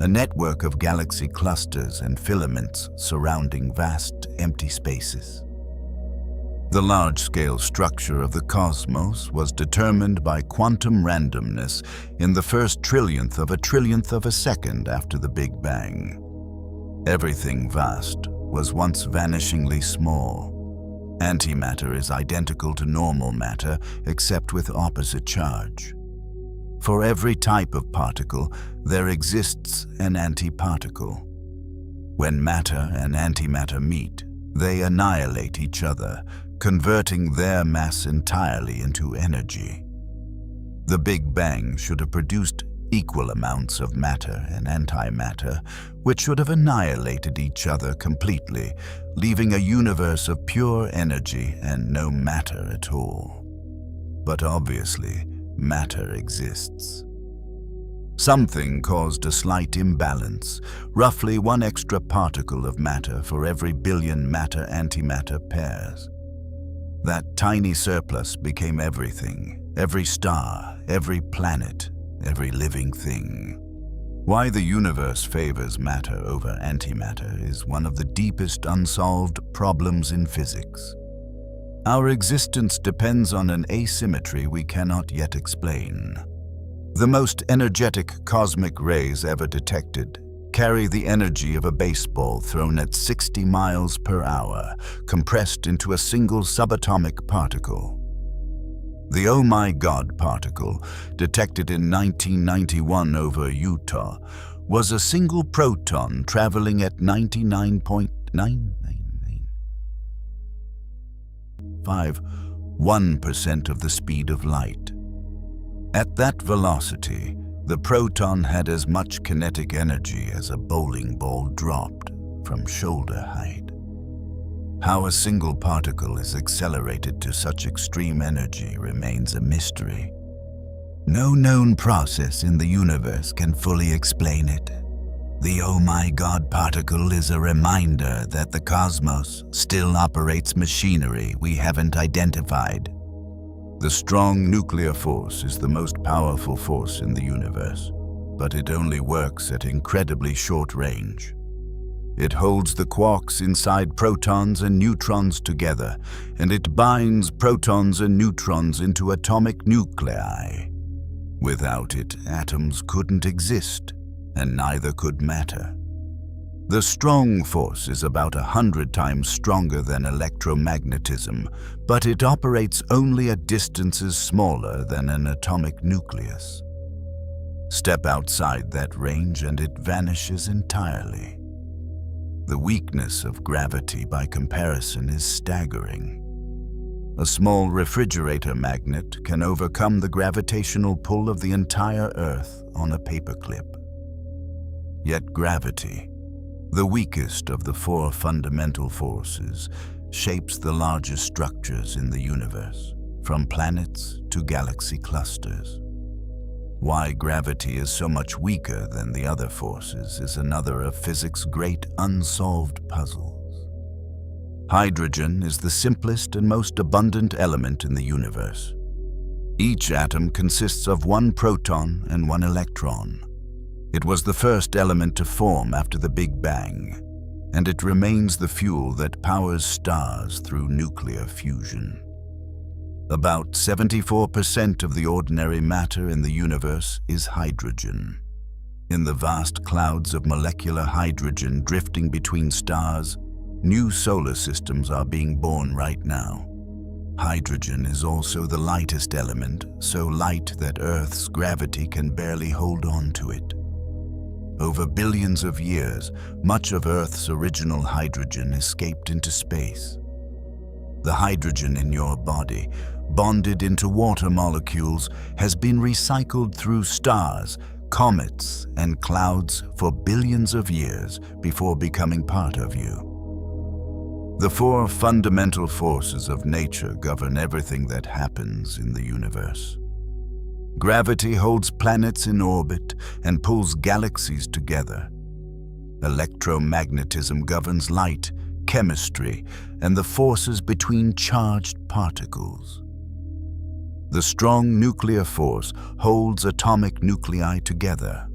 a network of galaxy clusters and filaments surrounding vast, empty spaces. The large-scale structure of the cosmos was determined by quantum randomness in the first trillionth of a second after the Big Bang. Everything vast was once vanishingly small. Antimatter is identical to normal matter except with opposite charge. For every type of particle, there exists an antiparticle. When matter and antimatter meet, they annihilate each other, converting their mass entirely into energy. The Big Bang should have produced equal amounts of matter and antimatter, which should have annihilated each other completely, leaving a universe of pure energy and no matter at all. But obviously, matter exists. Something caused a slight imbalance, roughly one extra particle of matter for every billion matter-antimatter pairs. That tiny surplus became everything, every star, every planet, every living thing. Why the universe favors matter over antimatter is one of the deepest unsolved problems in physics. Our existence depends on an asymmetry we cannot yet explain. The most energetic cosmic rays ever detected carry the energy of a baseball thrown at 60 miles per hour, compressed into a single subatomic particle. The Oh My God particle, detected in 1991 over Utah, was a single proton traveling at 99.99951% of the speed of light. At that velocity, the proton had as much kinetic energy as a bowling ball dropped from shoulder height. How a single particle is accelerated to such extreme energy remains a mystery. No known process in the universe can fully explain it. The Oh My God particle is a reminder that the cosmos still operates machinery we haven't identified. The strong nuclear force is the most powerful force in the universe, but it only works at incredibly short range. It holds the quarks inside protons and neutrons together, and it binds protons and neutrons into atomic nuclei. Without it, atoms couldn't exist, and neither could matter. The strong force is about 100 times stronger than electromagnetism, but it operates only at distances smaller than an atomic nucleus. Step outside that range and it vanishes entirely. The weakness of gravity by comparison is staggering. A small refrigerator magnet can overcome the gravitational pull of the entire Earth on a paperclip. Yet gravity, the weakest of the four fundamental forces, shapes the largest structures in the universe, from planets to galaxy clusters. Why gravity is so much weaker than the other forces is another of physics' great unsolved puzzles. Hydrogen is the simplest and most abundant element in the universe. Each atom consists of one proton and one electron. It was the first element to form after the Big Bang, and it remains the fuel that powers stars through nuclear fusion. About 74% of the ordinary matter in the universe is hydrogen. In the vast clouds of molecular hydrogen drifting between stars, new solar systems are being born right now. Hydrogen is also the lightest element, so light that Earth's gravity can barely hold on to it. Over billions of years, much of Earth's original hydrogen escaped into space. The hydrogen in your body, bonded into water molecules, has been recycled through stars, comets, and clouds for billions of years before becoming part of you. The four fundamental forces of nature govern everything that happens in the universe. Gravity holds planets in orbit and pulls galaxies together. Electromagnetism governs light, chemistry, and the forces between charged particles. The strong nuclear force holds atomic nuclei together.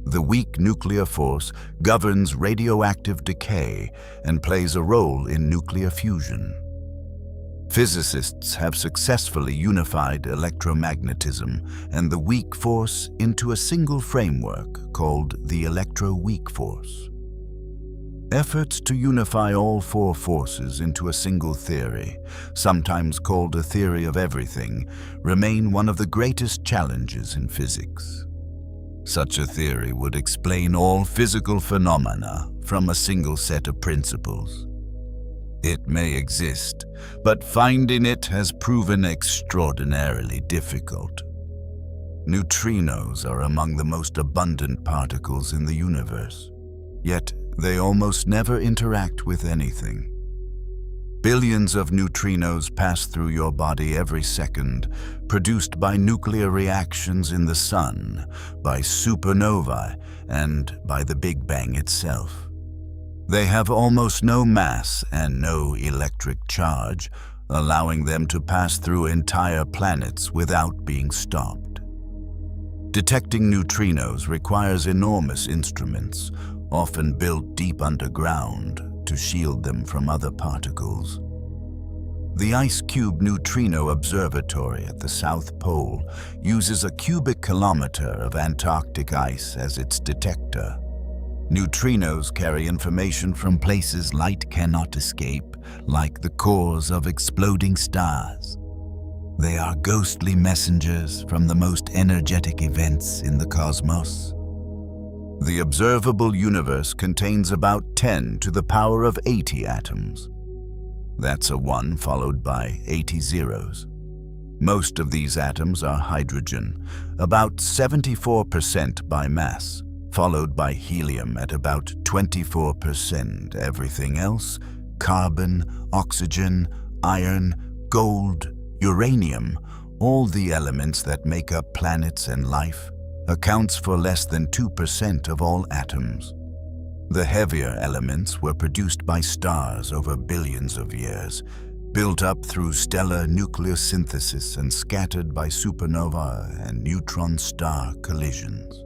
The weak nuclear force governs radioactive decay and plays a role in nuclear fusion. Physicists have successfully unified electromagnetism and the weak force into a single framework called the electroweak force. Efforts to unify all four forces into a single theory, sometimes called a theory of everything, remain one of the greatest challenges in physics. Such a theory would explain all physical phenomena from a single set of principles. It may exist, but finding it has proven extraordinarily difficult. Neutrinos are among the most abundant particles in the universe, yet they almost never interact with anything. Billions of neutrinos pass through your body every second, produced by nuclear reactions in the Sun, by supernovae, and by the Big Bang itself. They have almost no mass and no electric charge, allowing them to pass through entire planets without being stopped. Detecting neutrinos requires enormous instruments, often built deep underground, to shield them from other particles. The Ice Cube Neutrino Observatory at the South Pole uses a cubic kilometer of Antarctic ice as its detector. Neutrinos carry information from places light cannot escape, like the cores of exploding stars. They are ghostly messengers from the most energetic events in the cosmos. The observable universe contains about 10 to the power of 80 atoms. That's a 1 followed by 80 zeros. Most of these atoms are hydrogen, about 74% by mass, followed by helium at about 24%. Everything else, carbon, oxygen, iron, gold, uranium, all the elements that make up planets and life, accounts for less than 2% of all atoms. The heavier elements were produced by stars over billions of years, built up through stellar nucleosynthesis and scattered by supernova and neutron star collisions.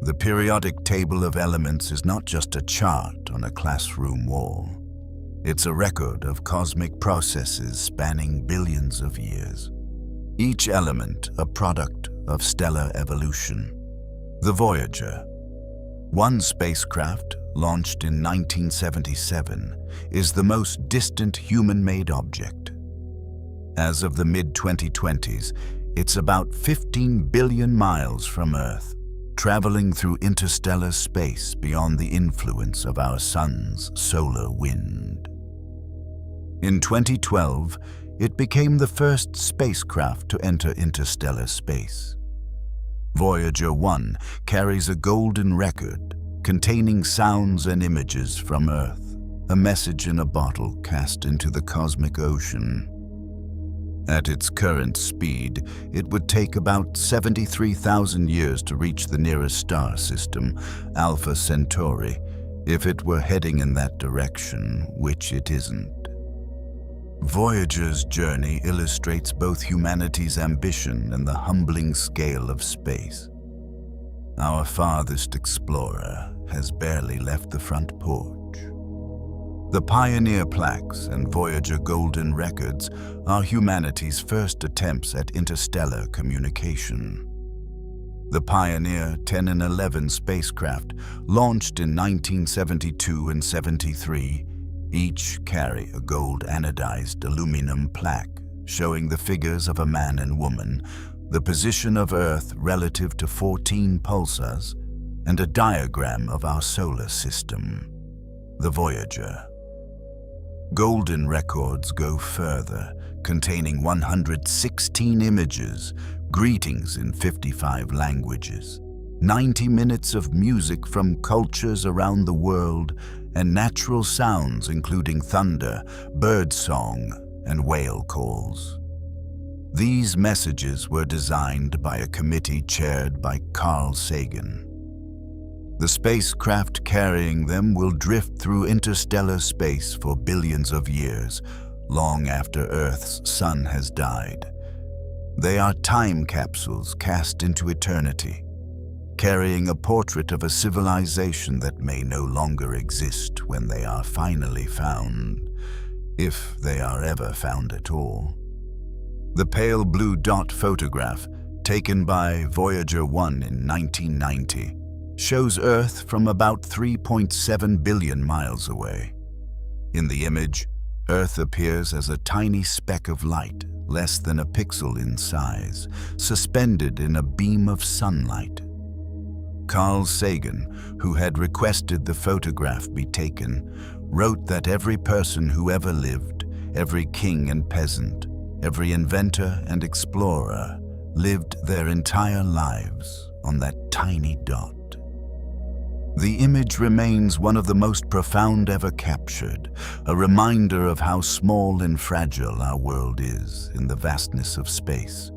The periodic table of elements is not just a chart on a classroom wall. It's a record of cosmic processes spanning billions of years. Each element a product of stellar evolution. The Voyager, one spacecraft launched in 1977, is the most distant human-made object. As of the mid-2020s, it's about 15 billion miles from Earth, traveling through interstellar space beyond the influence of our Sun's solar wind. In 2012, it became the first spacecraft to enter interstellar space. Voyager 1 carries a golden record containing sounds and images from Earth, a message in a bottle cast into the cosmic ocean. At its current speed, it would take about 73,000 years to reach the nearest star system, Alpha Centauri, if it were heading in that direction, which it isn't. Voyager's journey illustrates both humanity's ambition and the humbling scale of space. Our farthest explorer has barely left the front porch. The Pioneer plaques and Voyager golden records are humanity's first attempts at interstellar communication. The Pioneer 10 and 11 spacecraft, launched in 1972 and 73, Each carry a gold anodized aluminum plaque showing the figures of a man and woman, the position of Earth relative to 14 pulsars, and a diagram of our solar system, the Voyager. Golden records go further, containing 116 images, greetings in 55 languages, 90 minutes of music from cultures around the world, and natural sounds including thunder, bird song, and whale calls. These messages were designed by a committee chaired by Carl Sagan. The spacecraft carrying them will drift through interstellar space for billions of years, long after Earth's sun has died. They are time capsules cast into eternity, carrying a portrait of a civilization that may no longer exist when they are finally found, if they are ever found at all. The pale blue dot photograph, taken by Voyager 1 in 1990, shows Earth from about 3.7 billion miles away. In the image, Earth appears as a tiny speck of light, less than a pixel in size, suspended in a beam of sunlight. Carl Sagan, who had requested the photograph be taken, wrote that every person who ever lived, every king and peasant, every inventor and explorer, lived their entire lives on that tiny dot. The image remains one of the most profound ever captured, a reminder of how small and fragile our world is in the vastness of space.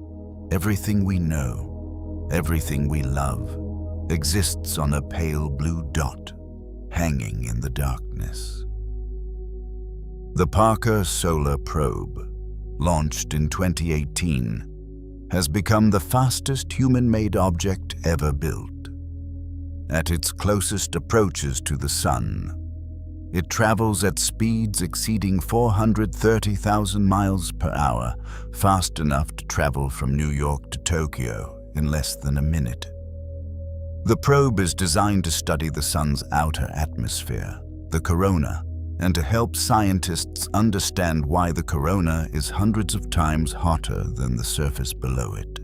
Everything we know, everything we love, exists on a pale blue dot, hanging in the darkness. The Parker Solar Probe, launched in 2018, has become the fastest human-made object ever built. At its closest approaches to the Sun, it travels at speeds exceeding 430,000 miles per hour, fast enough to travel from New York to Tokyo in less than a minute. The probe is designed to study the Sun's outer atmosphere, the corona, and to help scientists understand why the corona is hundreds of times hotter than the surface below it,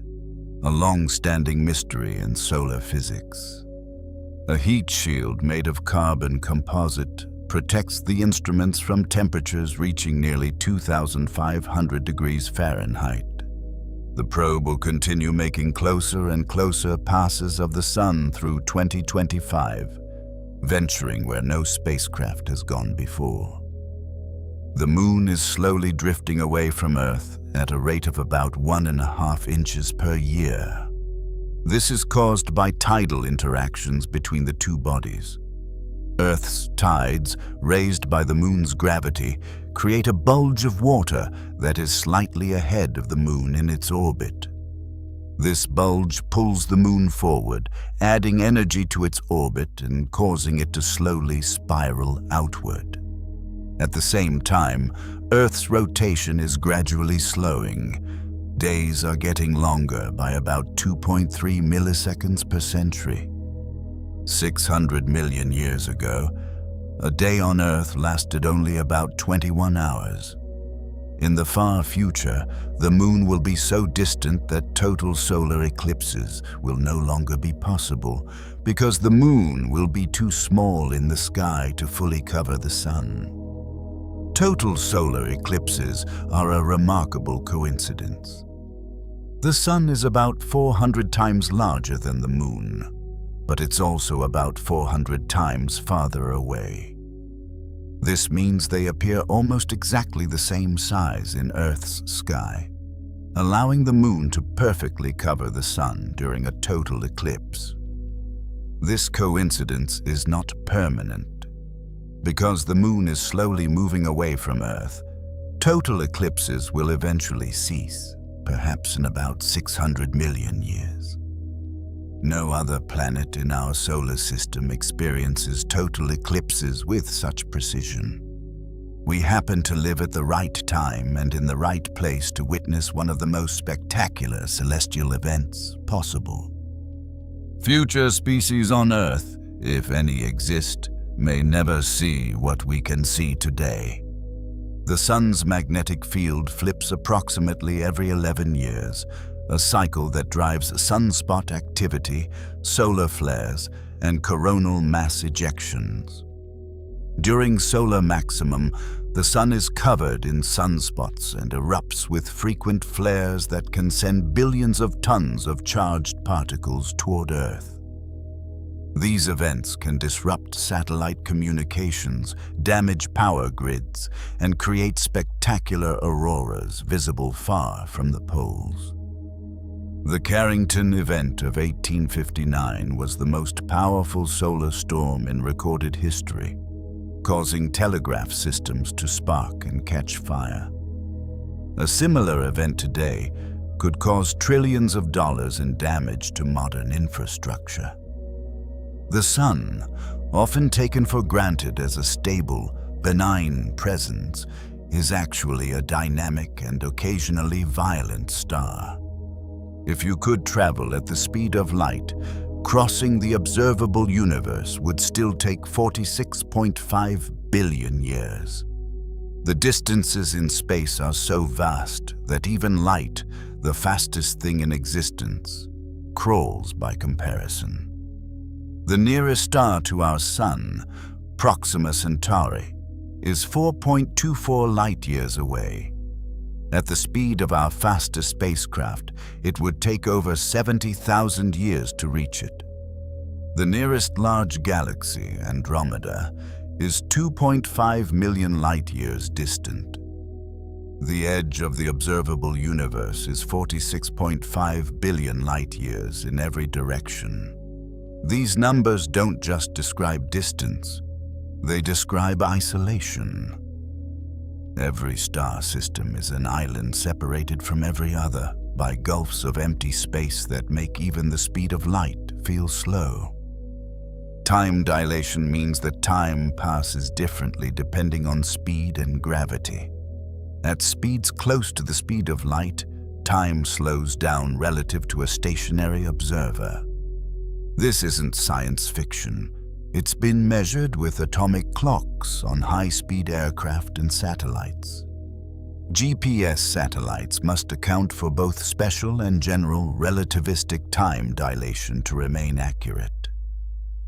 a long-standing mystery in solar physics. A heat shield made of carbon composite protects the instruments from temperatures reaching nearly 2,500 degrees Fahrenheit. The probe will continue making closer and closer passes of the Sun through 2025, venturing where no spacecraft has gone before. The Moon is slowly drifting away from Earth at a rate of about 1.5 inches per year. This is caused by tidal interactions between the two bodies. Earth's tides, raised by the Moon's gravity, create a bulge of water that is slightly ahead of the Moon in its orbit. This bulge pulls the Moon forward, adding energy to its orbit and causing it to slowly spiral outward. At the same time, Earth's rotation is gradually slowing. Days are getting longer by about 2.3 milliseconds per century. 600 million years ago, a day on Earth lasted only about 21 hours. In the far future, the Moon will be so distant that total solar eclipses will no longer be possible because the Moon will be too small in the sky to fully cover the Sun. Total solar eclipses are a remarkable coincidence. The Sun is about 400 times larger than the Moon, but it's also about 400 times farther away. This means they appear almost exactly the same size in Earth's sky, allowing the Moon to perfectly cover the Sun during a total eclipse. This coincidence is not permanent. Because the Moon is slowly moving away from Earth, total eclipses will eventually cease, perhaps in about 600 million years. No other planet in our solar system experiences total eclipses with such precision. We happen to live at the right time and in the right place to witness one of the most spectacular celestial events possible. Future species on Earth, if any exist, may never see what we can see today. The sun's magnetic field flips approximately every 11 years, a cycle that drives sunspot activity, solar flares, and coronal mass ejections. During solar maximum, the sun is covered in sunspots and erupts with frequent flares that can send billions of tons of charged particles toward Earth. These events can disrupt satellite communications, damage power grids, and create spectacular auroras visible far from the poles. The Carrington event of 1859 was the most powerful solar storm in recorded history, causing telegraph systems to spark and catch fire. A similar event today could cause trillions of dollars in damage to modern infrastructure. The sun, often taken for granted as a stable, benign presence, is actually a dynamic and occasionally violent star. If you could travel at the speed of light, crossing the observable universe would still take 46.5 billion years. The distances in space are so vast that even light, the fastest thing in existence, crawls by comparison. The nearest star to our Sun, Proxima Centauri, is 4.24 light-years away. At the speed of our fastest spacecraft, it would take over 70,000 years to reach it. The nearest large galaxy, Andromeda, is 2.5 million light-years distant. The edge of the observable universe is 46.5 billion light-years in every direction. These numbers don't just describe distance, they describe isolation. Every star system is an island separated from every other by gulfs of empty space that make even the speed of light feel slow. Time dilation means that time passes differently depending on speed and gravity. At speeds close to the speed of light, time slows down relative to a stationary observer. This isn't science fiction. It's been measured with atomic clocks on high-speed aircraft and satellites. GPS satellites must account for both special and general relativistic time dilation to remain accurate.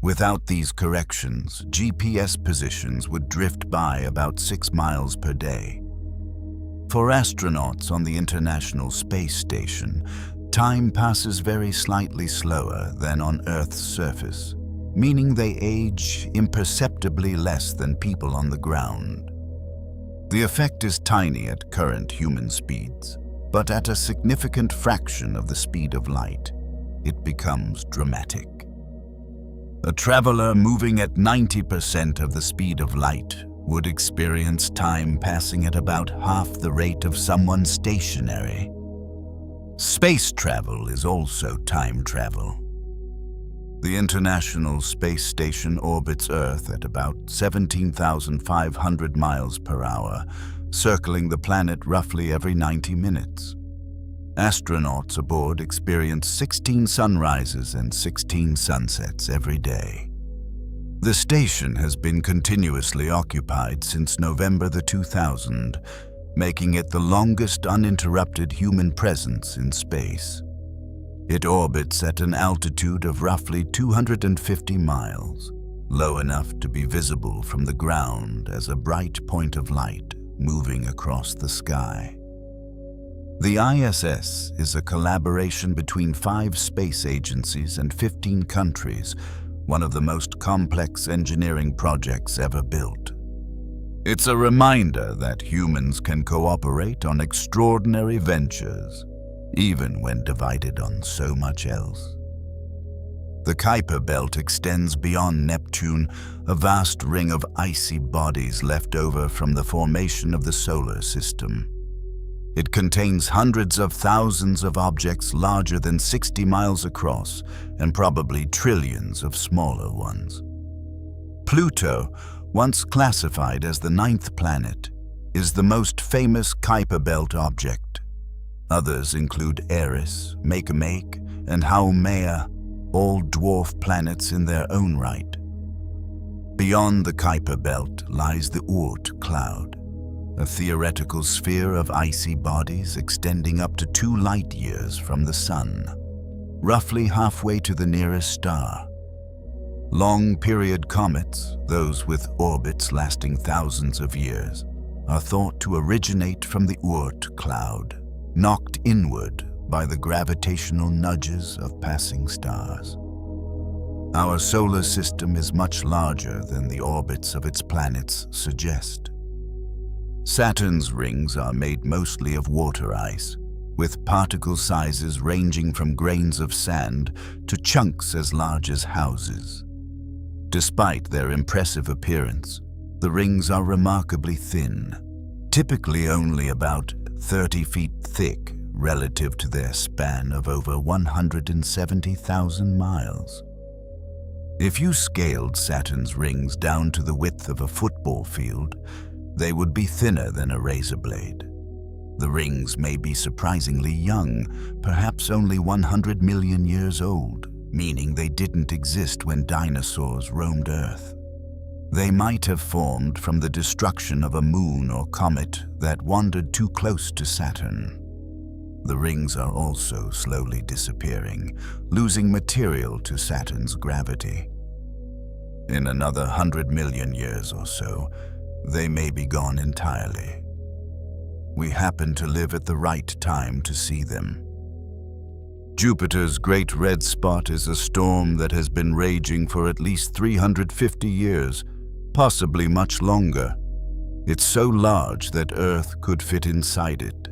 Without these corrections, GPS positions would drift by about 6 miles per day. For astronauts on the International Space Station, time passes very slightly slower than on Earth's surface, meaning they age imperceptibly less than people on the ground. The effect is tiny at current human speeds, but at a significant fraction of the speed of light, it becomes dramatic. A traveler moving at 90% of the speed of light would experience time passing at about half the rate of someone stationary. Space travel is also time travel. The International Space Station orbits Earth at about 17,500 miles per hour, circling the planet roughly every 90 minutes. Astronauts aboard experience 16 sunrises and 16 sunsets every day. The station has been continuously occupied since November 2000, making it the longest uninterrupted human presence in space. It orbits at an altitude of roughly 250 miles, low enough to be visible from the ground as a bright point of light moving across the sky. The ISS is a collaboration between 5 space agencies and 15 countries, one of the most complex engineering projects ever built. It's a reminder that humans can cooperate on extraordinary ventures, even when divided on so much else. The Kuiper Belt extends beyond Neptune, a vast ring of icy bodies left over from the formation of the solar system. It contains hundreds of thousands of objects larger than 60 miles across and probably trillions of smaller ones. Pluto, once classified as the 9th planet, is the most famous Kuiper Belt object. Others include Eris, Makemake, and Haumea, all dwarf planets in their own right. Beyond the Kuiper belt lies the Oort cloud, a theoretical sphere of icy bodies extending up to 2 light-years from the Sun, roughly halfway to the nearest star. Long-period comets, those with orbits lasting thousands of years, are thought to originate from the Oort cloud, knocked inward by the gravitational nudges of passing stars. Our solar system is much larger than the orbits of its planets suggest. Saturn's rings are made mostly of water ice, with particle sizes ranging from grains of sand to chunks as large as houses. Despite their impressive appearance, the rings are remarkably thin, typically only about 30 feet thick relative to their span of over 170,000 miles. If you scaled Saturn's rings down to the width of a football field, they would be thinner than a razor blade. The rings may be surprisingly young, perhaps only 100 million years old, meaning they didn't exist when dinosaurs roamed Earth. They might have formed from the destruction of a moon or comet that wandered too close to Saturn. The rings are also slowly disappearing, losing material to Saturn's gravity. In another 100 million years or so, they may be gone entirely. We happen to live at the right time to see them. Jupiter's Great Red Spot is a storm that has been raging for at least 350 years, possibly much longer. It's so large that Earth could fit inside it.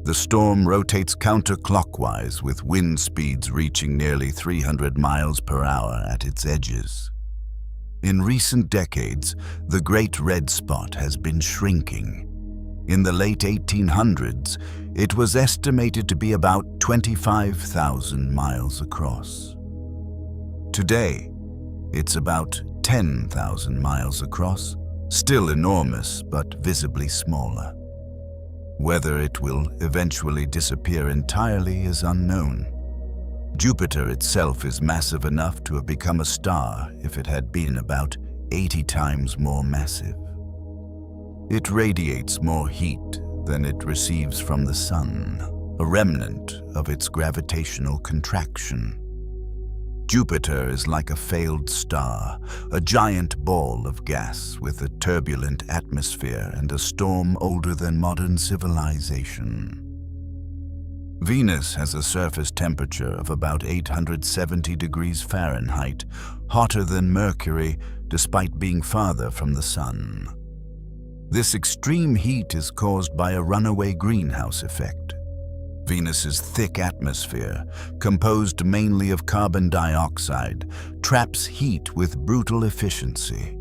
The storm rotates counterclockwise with wind speeds reaching nearly 300 miles per hour at its edges. In recent decades, the Great Red Spot has been shrinking. In the late 1800s, it was estimated to be about 25,000 miles across. Today, it's about 10,000 miles across, still enormous but visibly smaller. Whether it will eventually disappear entirely is unknown. Jupiter itself is massive enough to have become a star if it had been about 80 times more massive. It radiates more heat than it receives from the Sun, a remnant of its gravitational contraction. Jupiter is like a failed star, a giant ball of gas with a turbulent atmosphere and a storm older than modern civilization. Venus has a surface temperature of about 870 degrees Fahrenheit, hotter than Mercury despite being farther from the Sun. This extreme heat is caused by a runaway greenhouse effect. Venus's thick atmosphere, composed mainly of carbon dioxide, traps heat with brutal efficiency.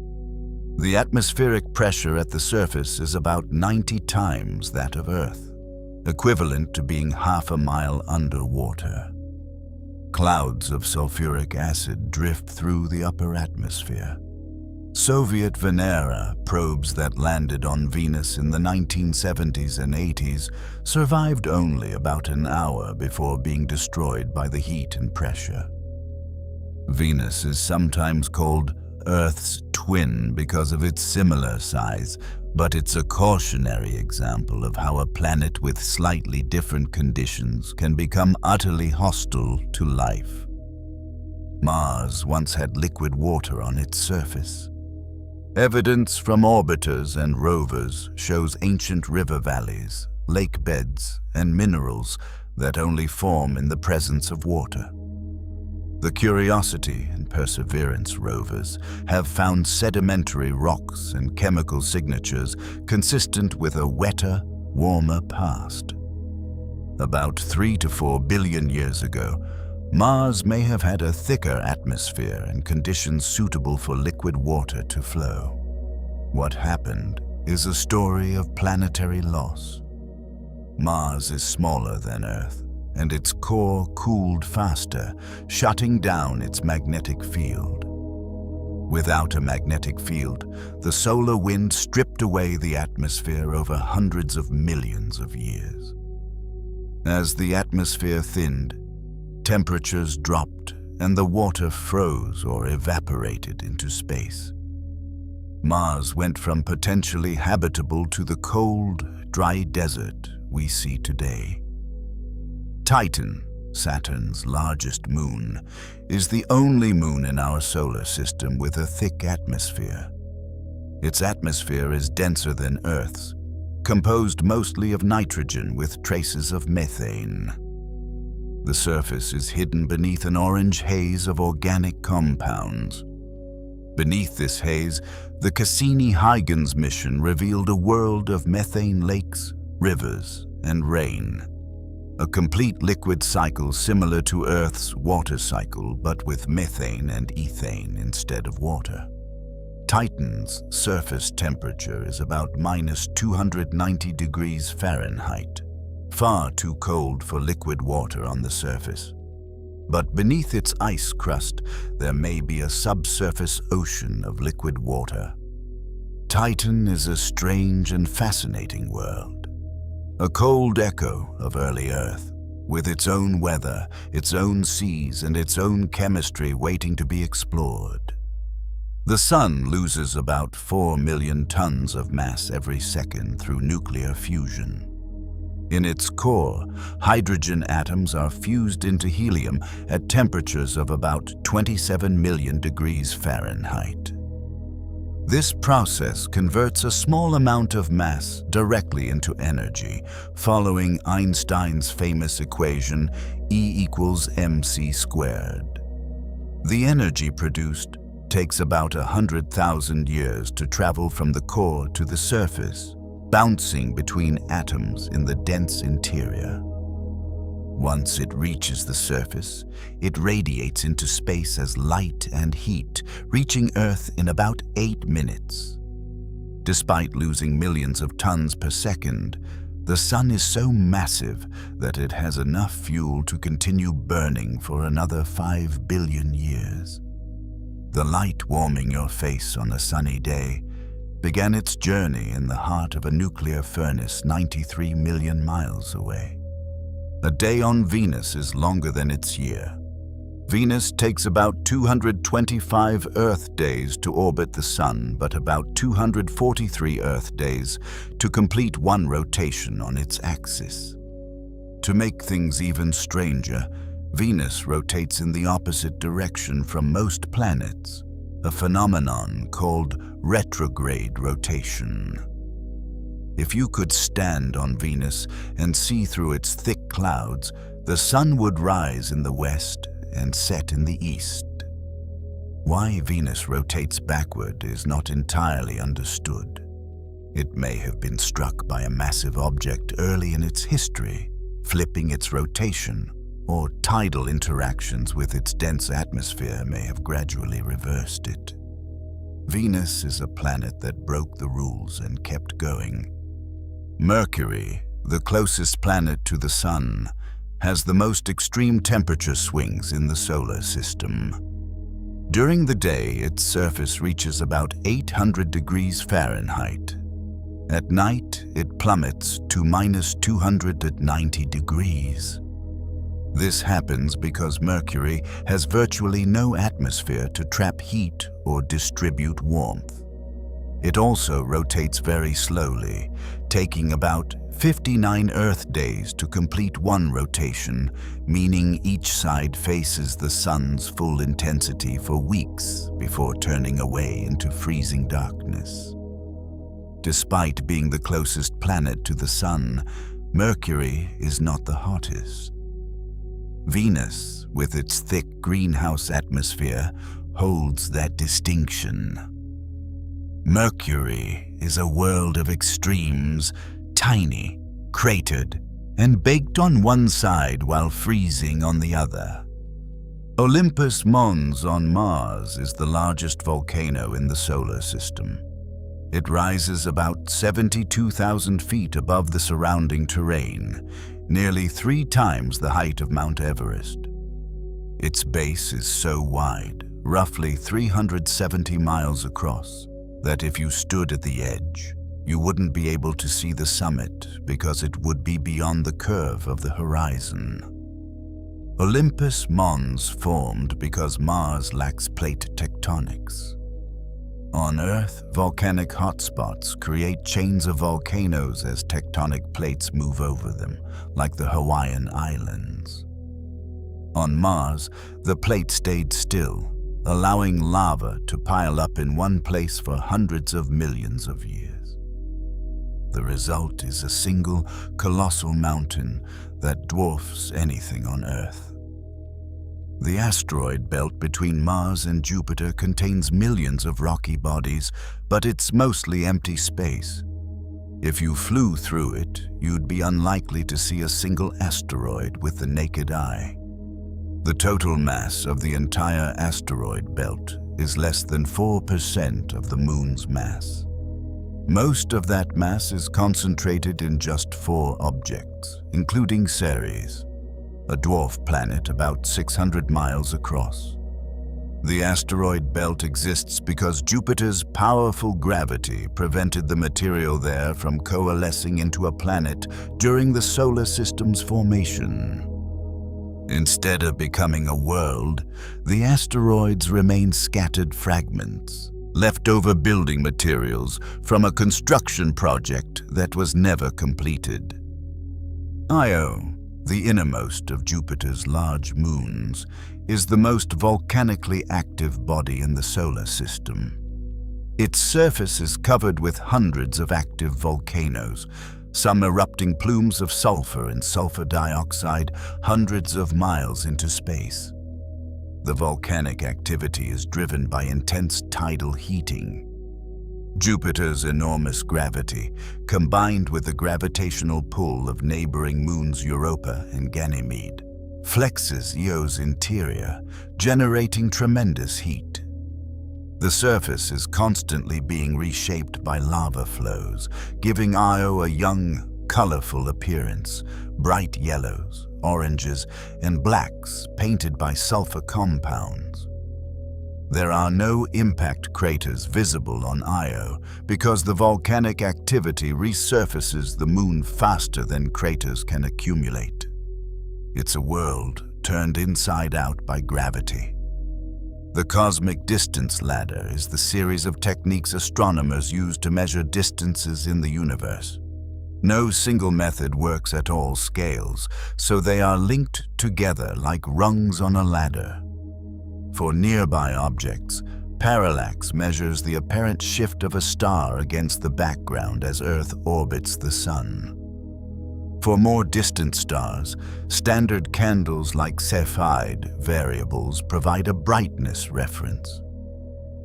The atmospheric pressure at the surface is about 90 times that of Earth, equivalent to being half a mile underwater. Clouds of sulfuric acid drift through the upper atmosphere. Soviet Venera probes that landed on Venus in the 1970s and 80s survived only about an hour before being destroyed by the heat and pressure. Venus is sometimes called Earth's twin because of its similar size, but it's a cautionary example of how a planet with slightly different conditions can become utterly hostile to life. Mars once had liquid water on its surface. Evidence from orbiters and rovers shows ancient river valleys, lake beds, and minerals that only form in the presence of water. The Curiosity and Perseverance rovers have found sedimentary rocks and chemical signatures consistent with a wetter, warmer past. About 3 to 4 billion years ago, Mars may have had a thicker atmosphere and conditions suitable for liquid water to flow. What happened is a story of planetary loss. Mars is smaller than Earth, and its core cooled faster, shutting down its magnetic field. Without a magnetic field, the solar wind stripped away the atmosphere over hundreds of millions of years. As the atmosphere thinned, temperatures dropped and the water froze or evaporated into space. Mars went from potentially habitable to the cold, dry desert we see today. Titan, Saturn's largest moon, is the only moon in our solar system with a thick atmosphere. Its atmosphere is denser than Earth's, composed mostly of nitrogen with traces of methane. The surface is hidden beneath an orange haze of organic compounds. Beneath this haze, the Cassini-Huygens mission revealed a world of methane lakes, rivers, and rain. A complete liquid cycle similar to Earth's water cycle, but with methane and ethane instead of water. Titan's surface temperature is about -290 degrees Fahrenheit, far too cold for liquid water on the surface. But beneath its ice crust, there may be a subsurface ocean of liquid water. Titan is a strange and fascinating world, a cold echo of early Earth, with its own weather, its own seas, and its own chemistry waiting to be explored. The Sun loses about 4 million tons of mass every second through nuclear fusion. In its core, hydrogen atoms are fused into helium at temperatures of about 27 million degrees Fahrenheit. This process converts a small amount of mass directly into energy, following Einstein's famous equation E = mc². The energy produced takes about 100,000 years to travel from the core to the surface, bouncing between atoms in the dense interior. Once it reaches the surface, it radiates into space as light and heat, reaching Earth in about 8 minutes. Despite losing millions of tons per second, the Sun is so massive that it has enough fuel to continue burning for another 5 billion years. The light warming your face on a sunny day began its journey in the heart of a nuclear furnace 93 million miles away. A day on Venus is longer than its year. Venus takes about 225 Earth days to orbit the Sun, but about 243 Earth days to complete one rotation on its axis. To make things even stranger, Venus rotates in the opposite direction from most planets, a phenomenon called retrograde rotation. If you could stand on Venus and see through its thick clouds, the Sun would rise in the west and set in the east. Why Venus rotates backward is not entirely understood. It may have been struck by a massive object early in its history, flipping its rotation, or tidal interactions with its dense atmosphere may have gradually reversed it. Venus is a planet that broke the rules and kept going. Mercury, the closest planet to the Sun, has the most extreme temperature swings in the solar system. During the day, its surface reaches about 800 degrees Fahrenheit. At night, it plummets to -290 degrees. This happens because Mercury has virtually no atmosphere to trap heat or distribute warmth. It also rotates very slowly, taking about 59 Earth days to complete one rotation, meaning each side faces the Sun's full intensity for weeks before turning away into freezing darkness. Despite being the closest planet to the Sun, Mercury is not the hottest. Venus, with its thick greenhouse atmosphere, holds that distinction. Mercury is a world of extremes, tiny, cratered, and baked on one side while freezing on the other. Olympus Mons on Mars is the largest volcano in the solar system. It rises about 72,000 feet above the surrounding terrain, nearly 3 times the height of Mount Everest. Its base is so wide, roughly 370 miles across, that if you stood at the edge, you wouldn't be able to see the summit because it would be beyond the curve of the horizon. Olympus Mons formed because Mars lacks plate tectonics. On Earth, volcanic hotspots create chains of volcanoes as tectonic plates move over them, like the Hawaiian Islands. On Mars, the plate stayed still, allowing lava to pile up in one place for hundreds of millions of years. The result is a single, colossal mountain that dwarfs anything on Earth. The asteroid belt between Mars and Jupiter contains millions of rocky bodies, but it's mostly empty space. If you flew through it, you'd be unlikely to see a single asteroid with the naked eye. The total mass of the entire asteroid belt is less than 4% of the Moon's mass. Most of that mass is concentrated in just 4 objects, including Ceres, a dwarf planet about 600 miles across. The asteroid belt exists because Jupiter's powerful gravity prevented the material there from coalescing into a planet during the solar system's formation. Instead of becoming a world, the asteroids remain scattered fragments, leftover building materials from a construction project that was never completed. Io, the innermost of Jupiter's large moons, is the most volcanically active body in the solar system. Its surface is covered with hundreds of active volcanoes, some erupting plumes of sulfur and sulfur dioxide hundreds of miles into space. The volcanic activity is driven by intense tidal heating. Jupiter's enormous gravity, combined with the gravitational pull of neighboring moons Europa and Ganymede, flexes Io's interior, generating tremendous heat. The surface is constantly being reshaped by lava flows, giving Io a young, colorful appearance, bright yellows, oranges, and blacks painted by sulfur compounds. There are no impact craters visible on Io because the volcanic activity resurfaces the moon faster than craters can accumulate. It's a world turned inside out by gravity. The cosmic distance ladder is the series of techniques astronomers use to measure distances in the universe. No single method works at all scales, so they are linked together like rungs on a ladder. For nearby objects, parallax measures the apparent shift of a star against the background as Earth orbits the Sun. For more distant stars, standard candles like Cepheid variables provide a brightness reference.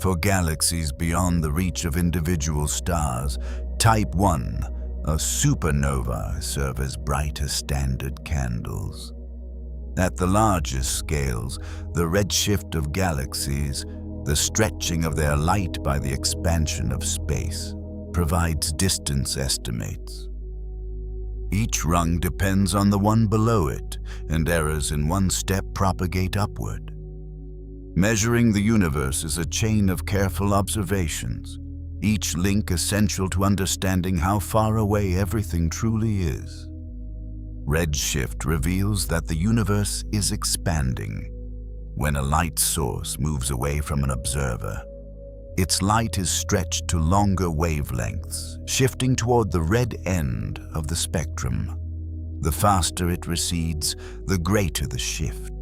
For galaxies beyond the reach of individual stars, Type 1, a supernova, serve as bright as standard candles. At the largest scales, the redshift of galaxies, the stretching of their light by the expansion of space, provides distance estimates. Each rung depends on the one below it, and errors in one step propagate upward. Measuring the universe is a chain of careful observations, each link essential to understanding how far away everything truly is. Redshift reveals that the universe is expanding. When a light source moves away from an observer, its light is stretched to longer wavelengths, shifting toward the red end of the spectrum. The faster it recedes, the greater the shift.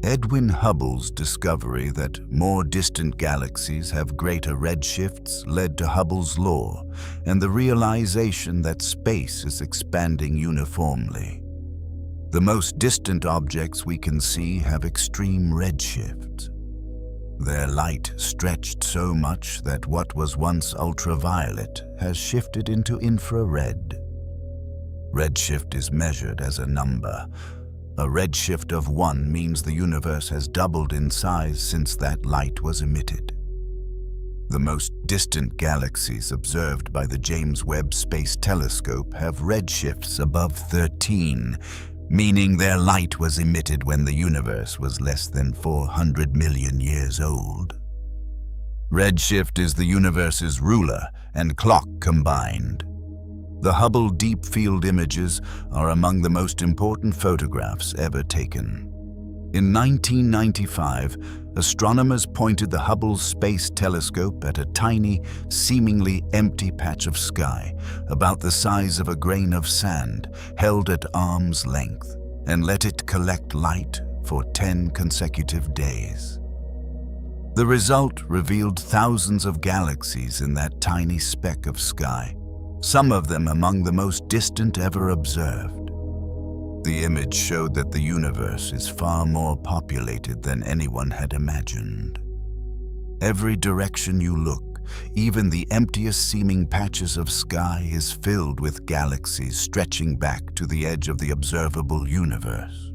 Edwin Hubble's discovery that more distant galaxies have greater redshifts led to Hubble's law and the realization that space is expanding uniformly. The most distant objects we can see have extreme redshifts. Their light stretched so much that what was once ultraviolet has shifted into infrared. Redshift is measured as a number. A redshift of 1 means the universe has doubled in size since that light was emitted. The most distant galaxies observed by the James Webb Space Telescope have redshifts above 13, meaning their light was emitted when the universe was less than 400 million years old. Redshift is the universe's ruler and clock combined. The Hubble Deep Field images are among the most important photographs ever taken. In 1995, astronomers pointed the Hubble Space Telescope at a tiny, seemingly empty patch of sky, about the size of a grain of sand, held at arm's length, and let it collect light for 10 consecutive days. The result revealed thousands of galaxies in that tiny speck of sky, some of them among the most distant ever observed. The image showed that the universe is far more populated than anyone had imagined. Every direction you look, even the emptiest seeming patches of sky, is filled with galaxies stretching back to the edge of the observable universe.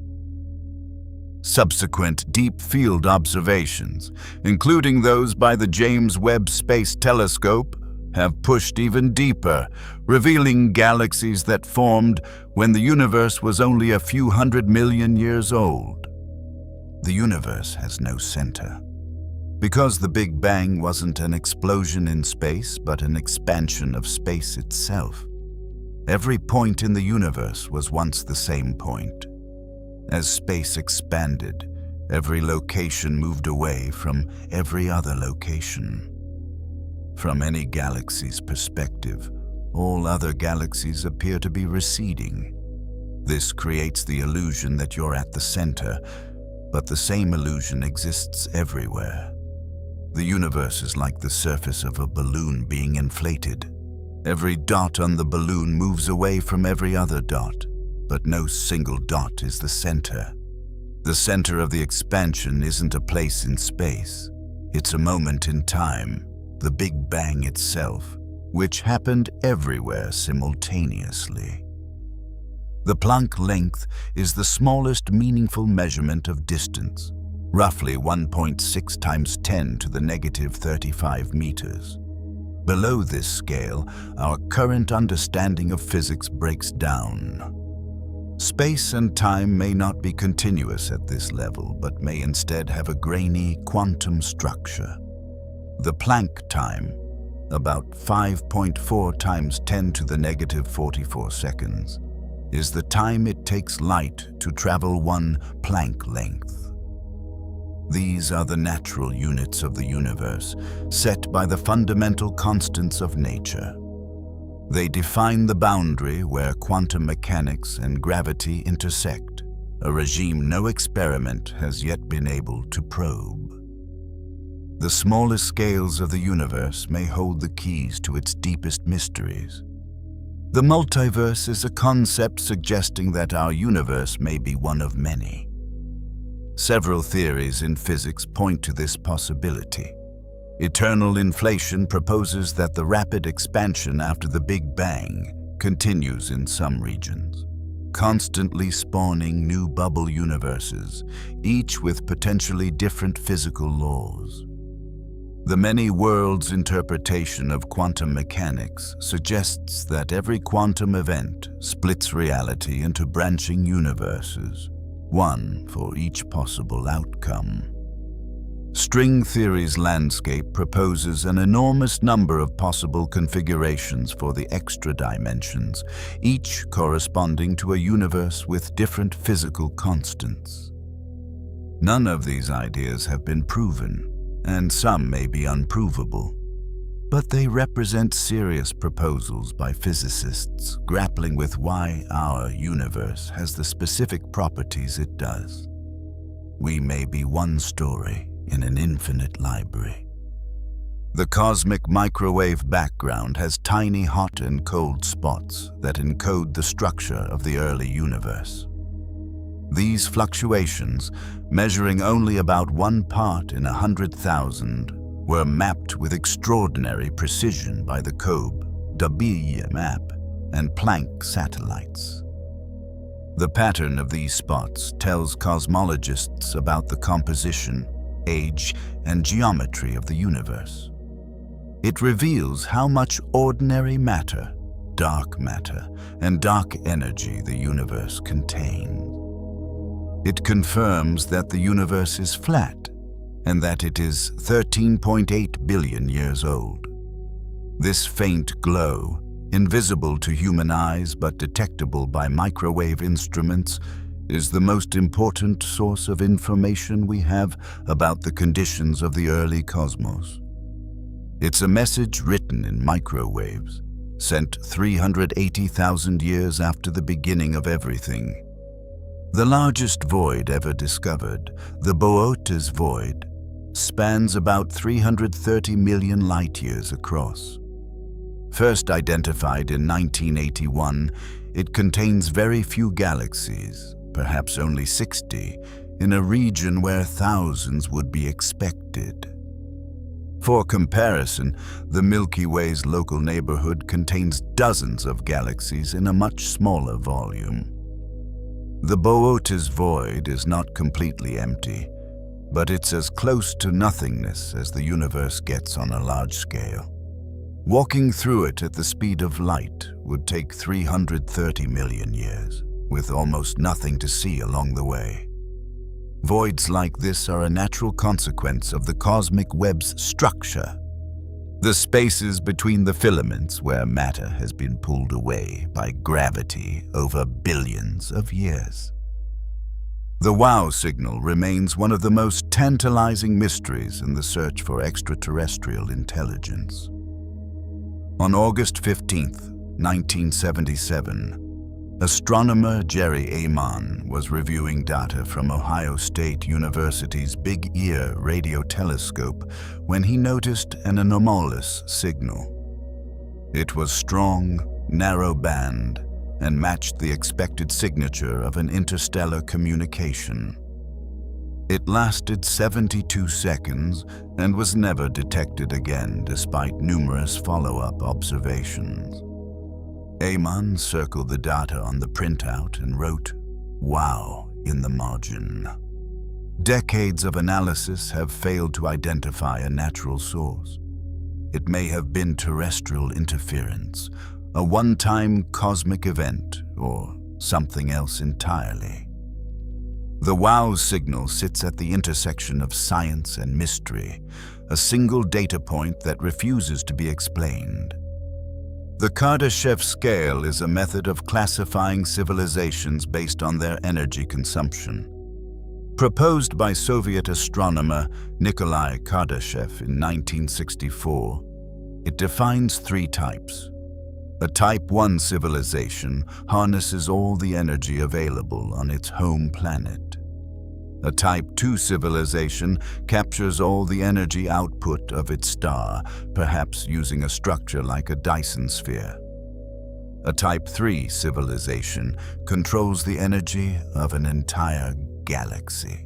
Subsequent deep field observations, including those by the James Webb Space Telescope, have pushed even deeper, revealing galaxies that formed when the universe was only a few 100 million years old. The universe has no center. Because the Big Bang wasn't an explosion in space, but an expansion of space itself. Every point in the universe was once the same point. As space expanded, every location moved away from every other location. From any galaxy's perspective, all other galaxies appear to be receding. This creates the illusion that you're at the center, but the same illusion exists everywhere. The universe is like the surface of a balloon being inflated. Every dot on the balloon moves away from every other dot, but no single dot is the center. The center of the expansion isn't a place in space. It's a moment in time. The Big Bang itself, which happened everywhere simultaneously. The Planck length is the smallest meaningful measurement of distance, roughly 1.6 times 10 to the negative 35 meters. Below this scale, our current understanding of physics breaks down. Space and time may not be continuous at this level, but may instead have a grainy quantum structure. The Planck time, about 5.4 times 10 to the negative 44 seconds, is the time it takes light to travel one Planck length. These are the natural units of the universe, set by the fundamental constants of nature. They define the boundary where quantum mechanics and gravity intersect, a regime no experiment has yet been able to probe. The smallest scales of the universe may hold the keys to its deepest mysteries. The multiverse is a concept suggesting that our universe may be one of many. Several theories in physics point to this possibility. Eternal inflation proposes that the rapid expansion after the Big Bang continues in some regions, constantly spawning new bubble universes, each with potentially different physical laws. The many worlds interpretation of quantum mechanics suggests that every quantum event splits reality into branching universes, one for each possible outcome. String theory's landscape proposes an enormous number of possible configurations for the extra dimensions, each corresponding to a universe with different physical constants. None of these ideas have been proven, and some may be unprovable, but they represent serious proposals by physicists grappling with why our universe has the specific properties it does. We may be one story in an infinite library. The cosmic microwave background has tiny hot and cold spots that encode the structure of the early universe. These fluctuations, measuring only about 1 part in 100,000, were mapped with extraordinary precision by the COBE map and Planck satellites. The pattern of these spots tells cosmologists about the composition, age, and geometry of the universe. It reveals how much ordinary matter, dark matter, and dark energy the universe contains. It confirms that the universe is flat and that it is 13.8 billion years old. This faint glow, invisible to human eyes but detectable by microwave instruments, is the most important source of information we have about the conditions of the early cosmos. It's a message written in microwaves, sent 380,000 years after the beginning of everything. The largest void ever discovered, the Boötes void, spans about 330 million light-years across. First identified in 1981, it contains very few galaxies, perhaps only 60, in a region where thousands would be expected. For comparison, the Milky Way's local neighborhood contains dozens of galaxies in a much smaller volume. The Boötes void is not completely empty, but it's as close to nothingness as the universe gets on a large scale. Walking through it at the speed of light would take 330 million years, with almost nothing to see along the way. Voids like this are a natural consequence of the cosmic web's structure, the spaces between the filaments where matter has been pulled away by gravity over billions of years. The WOW signal remains one of the most tantalizing mysteries in the search for extraterrestrial intelligence. On August 15, 1977, astronomer Jerry Amon was reviewing data from Ohio State University's Big Ear radio telescope when he noticed an anomalous signal. It was strong, narrow band, and matched the expected signature of an interstellar communication. It lasted 72 seconds and was never detected again despite numerous follow-up observations. Amon circled the data on the printout and wrote, "Wow," in the margin. Decades of analysis have failed to identify a natural source. It may have been terrestrial interference, a one-time cosmic event, or something else entirely. The WOW signal sits at the intersection of science and mystery, a single data point that refuses to be explained. The Kardashev scale is a method of classifying civilizations based on their energy consumption. Proposed by Soviet astronomer Nikolai Kardashev in 1964, it defines 3 types. A Type 1 civilization harnesses all the energy available on its home planet. A Type 2 civilization captures all the energy output of its star, perhaps using a structure like a Dyson sphere. A Type 3 civilization controls the energy of an entire galaxy.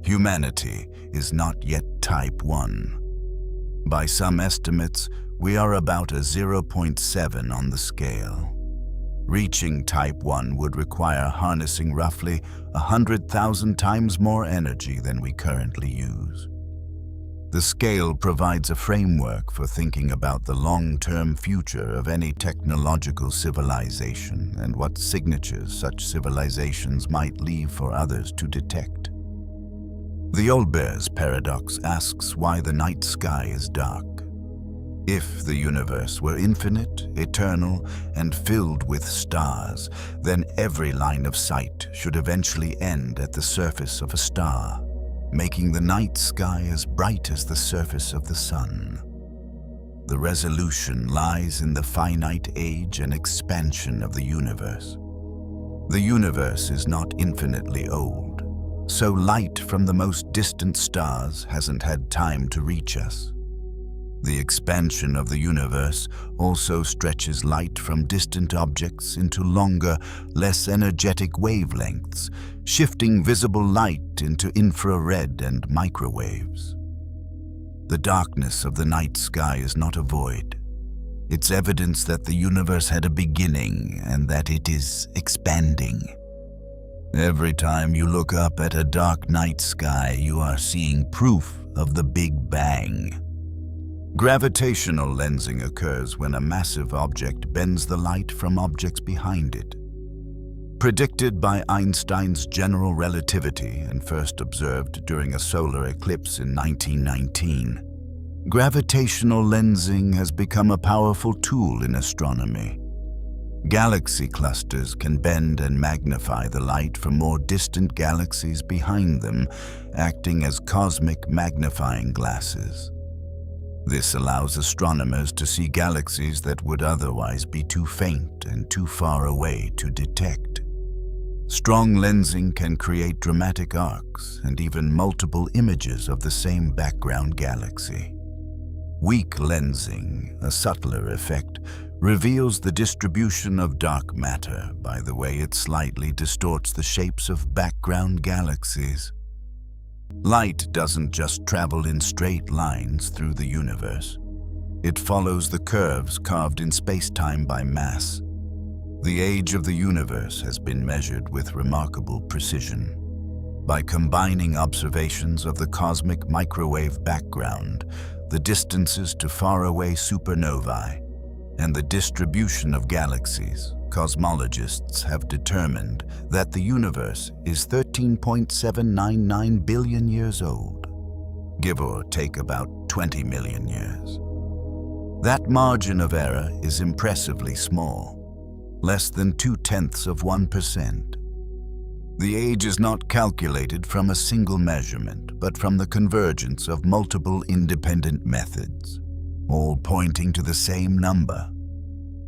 Humanity is not yet Type 1. By some estimates, we are about a 0.7 on the scale. Reaching Type 1 would require harnessing roughly 100,000 times more energy than we currently use. The scale provides a framework for thinking about the long-term future of any technological civilization and what signatures such civilizations might leave for others to detect. The Olbers paradox asks why the night sky is dark. If the universe were infinite, eternal, and filled with stars, then every line of sight should eventually end at the surface of a star, making the night sky as bright as the surface of the sun. The resolution lies in the finite age and expansion of the universe. The universe is not infinitely old, so light from the most distant stars hasn't had time to reach us. The expansion of the universe also stretches light from distant objects into longer, less energetic wavelengths, shifting visible light into infrared and microwaves. The darkness of the night sky is not a void. It's evidence that the universe had a beginning and that it is expanding. Every time you look up at a dark night sky, you are seeing proof of the Big Bang. Gravitational lensing occurs when a massive object bends the light from objects behind it. Predicted by Einstein's general relativity and first observed during a solar eclipse in 1919, gravitational lensing has become a powerful tool in astronomy. Galaxy clusters can bend and magnify the light from more distant galaxies behind them, acting as cosmic magnifying glasses. This allows astronomers to see galaxies that would otherwise be too faint and too far away to detect. Strong lensing can create dramatic arcs and even multiple images of the same background galaxy. Weak lensing, a subtler effect, reveals the distribution of dark matter by the way it slightly distorts the shapes of background galaxies. Light doesn't just travel in straight lines through the universe. It follows the curves carved in space-time by mass. The age of the universe has been measured with remarkable precision. By combining observations of the cosmic microwave background, the distances to faraway supernovae, and the distribution of galaxies, cosmologists have determined that the universe is 13.799 billion years old, give or take about 20 million years. That margin of error is impressively small, less than 0.2%. The age is not calculated from a single measurement, but from the convergence of multiple independent methods, all pointing to the same number.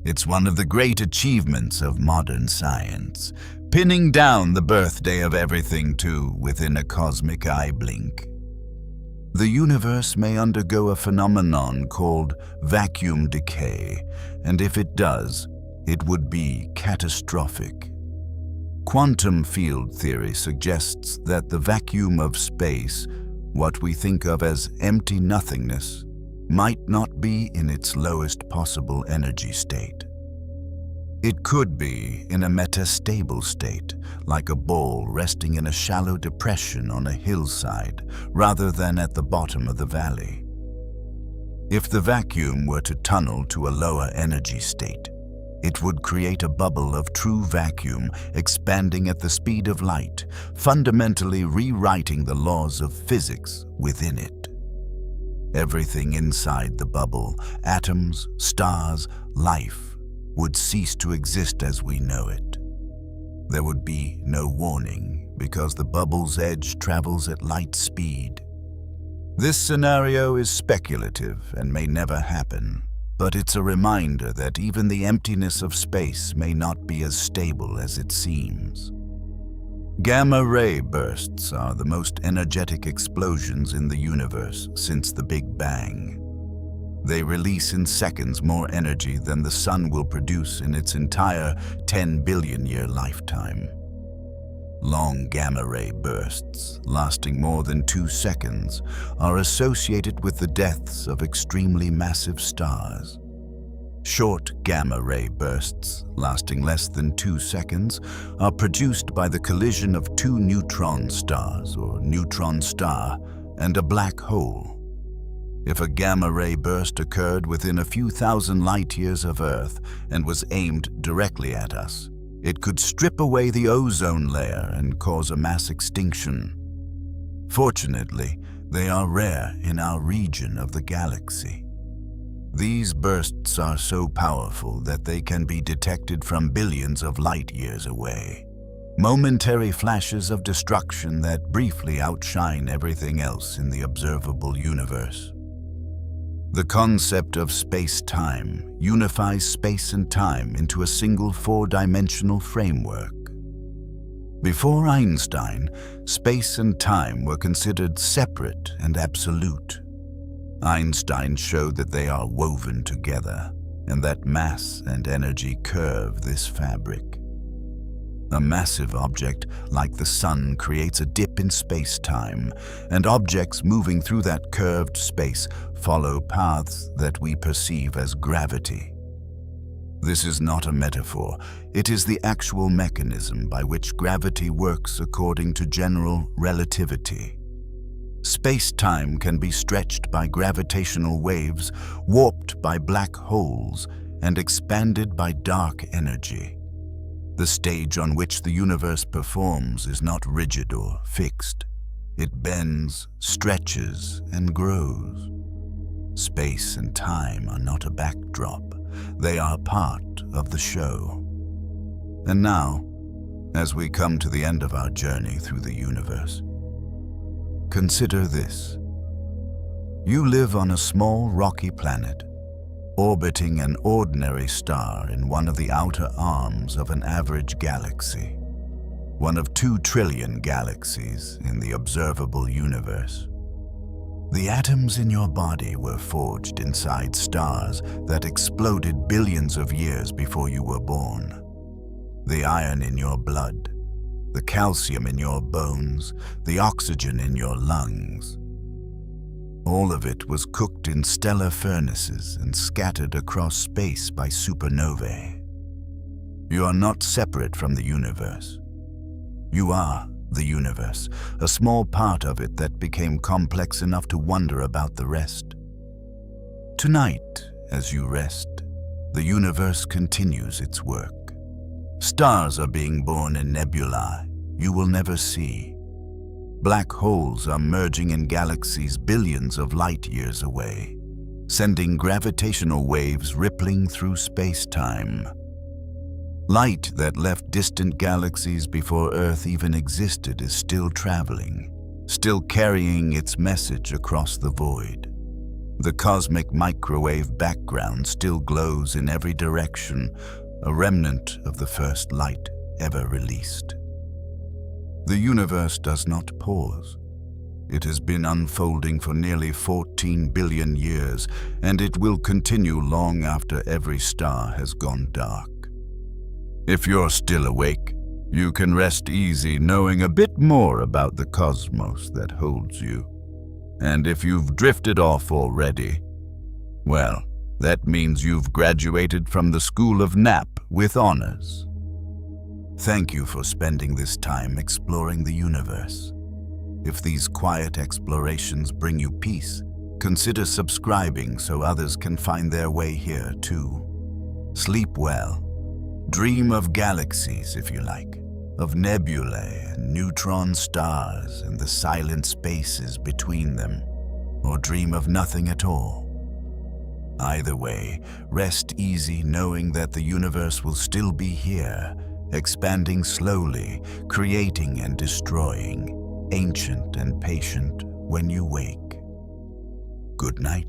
It's one of the great achievements of modern science, pinning down the birthday of everything to within a cosmic eye blink. The universe may undergo a phenomenon called vacuum decay, and if it does, it would be catastrophic. Quantum field theory suggests that the vacuum of space, what we think of as empty nothingness, might not be in its lowest possible energy state. It could be in a metastable state, like a ball resting in a shallow depression on a hillside, rather than at the bottom of the valley. If the vacuum were to tunnel to a lower energy state, it would create a bubble of true vacuum expanding at the speed of light, fundamentally rewriting the laws of physics within it. Everything inside the bubble, atoms, stars, life, would cease to exist as we know it. There would be no warning because the bubble's edge travels at light speed. This scenario is speculative and may never happen, but it's a reminder that even the emptiness of space may not be as stable as it seems. Gamma-ray bursts are the most energetic explosions in the universe since the Big Bang. They release in seconds more energy than the Sun will produce in its entire 10 billion-year lifetime. Long gamma-ray bursts, lasting more than 2 seconds, are associated with the deaths of extremely massive stars. Short gamma-ray bursts, lasting less than 2 seconds, are produced by the collision of 2 neutron stars, or neutron star, and a black hole. If a gamma-ray burst occurred within a few thousand light-years of Earth and was aimed directly at us, it could strip away the ozone layer and cause a mass extinction. Fortunately, they are rare in our region of the galaxy. These bursts are so powerful that they can be detected from billions of light-years away. Momentary flashes of destruction that briefly outshine everything else in the observable universe. The concept of space-time unifies space and time into a single 4-dimensional framework. Before Einstein, space and time were considered separate and absolute. Einstein showed that they are woven together, and that mass and energy curve this fabric. A massive object like the Sun creates a dip in space-time, and objects moving through that curved space follow paths that we perceive as gravity. This is not a metaphor, it is the actual mechanism by which gravity works according to general relativity. Space-time can be stretched by gravitational waves, warped by black holes, and expanded by dark energy. The stage on which the universe performs is not rigid or fixed. It bends, stretches, and grows. Space and time are not a backdrop. They are part of the show. And now, as we come to the end of our journey through the universe, consider this. You live on a small rocky planet, orbiting an ordinary star in one of the outer arms of an average galaxy, one of 2 trillion galaxies in the observable universe. The atoms in your body were forged inside stars that exploded billions of years before you were born. The iron in your blood, the calcium in your bones, the oxygen in your lungs. All of it was cooked in stellar furnaces and scattered across space by supernovae. You are not separate from the universe. You are the universe, a small part of it that became complex enough to wonder about the rest. Tonight, as you rest, the universe continues its work. Stars are being born in nebulae you will never see. Black holes are merging in galaxies billions of light years away, sending gravitational waves rippling through space-time. Light that left distant galaxies before Earth even existed is still traveling, still carrying its message across the void. The cosmic microwave background still glows in every direction, a remnant of the first light ever released. The universe does not pause. It has been unfolding for nearly 14 billion years, and it will continue long after every star has gone dark. If you're still awake, you can rest easy knowing a bit more about the cosmos that holds you. And if you've drifted off already, well, that means you've graduated from the School of Nap with honors. Thank you for spending this time exploring the universe. If these quiet explorations bring you peace, consider subscribing so others can find their way here too. Sleep well. Dream of galaxies, if you like, of nebulae and neutron stars and the silent spaces between them, or dream of nothing at all. Either way, rest easy knowing that the universe will still be here, expanding slowly, creating and destroying, ancient and patient when you wake. Good night.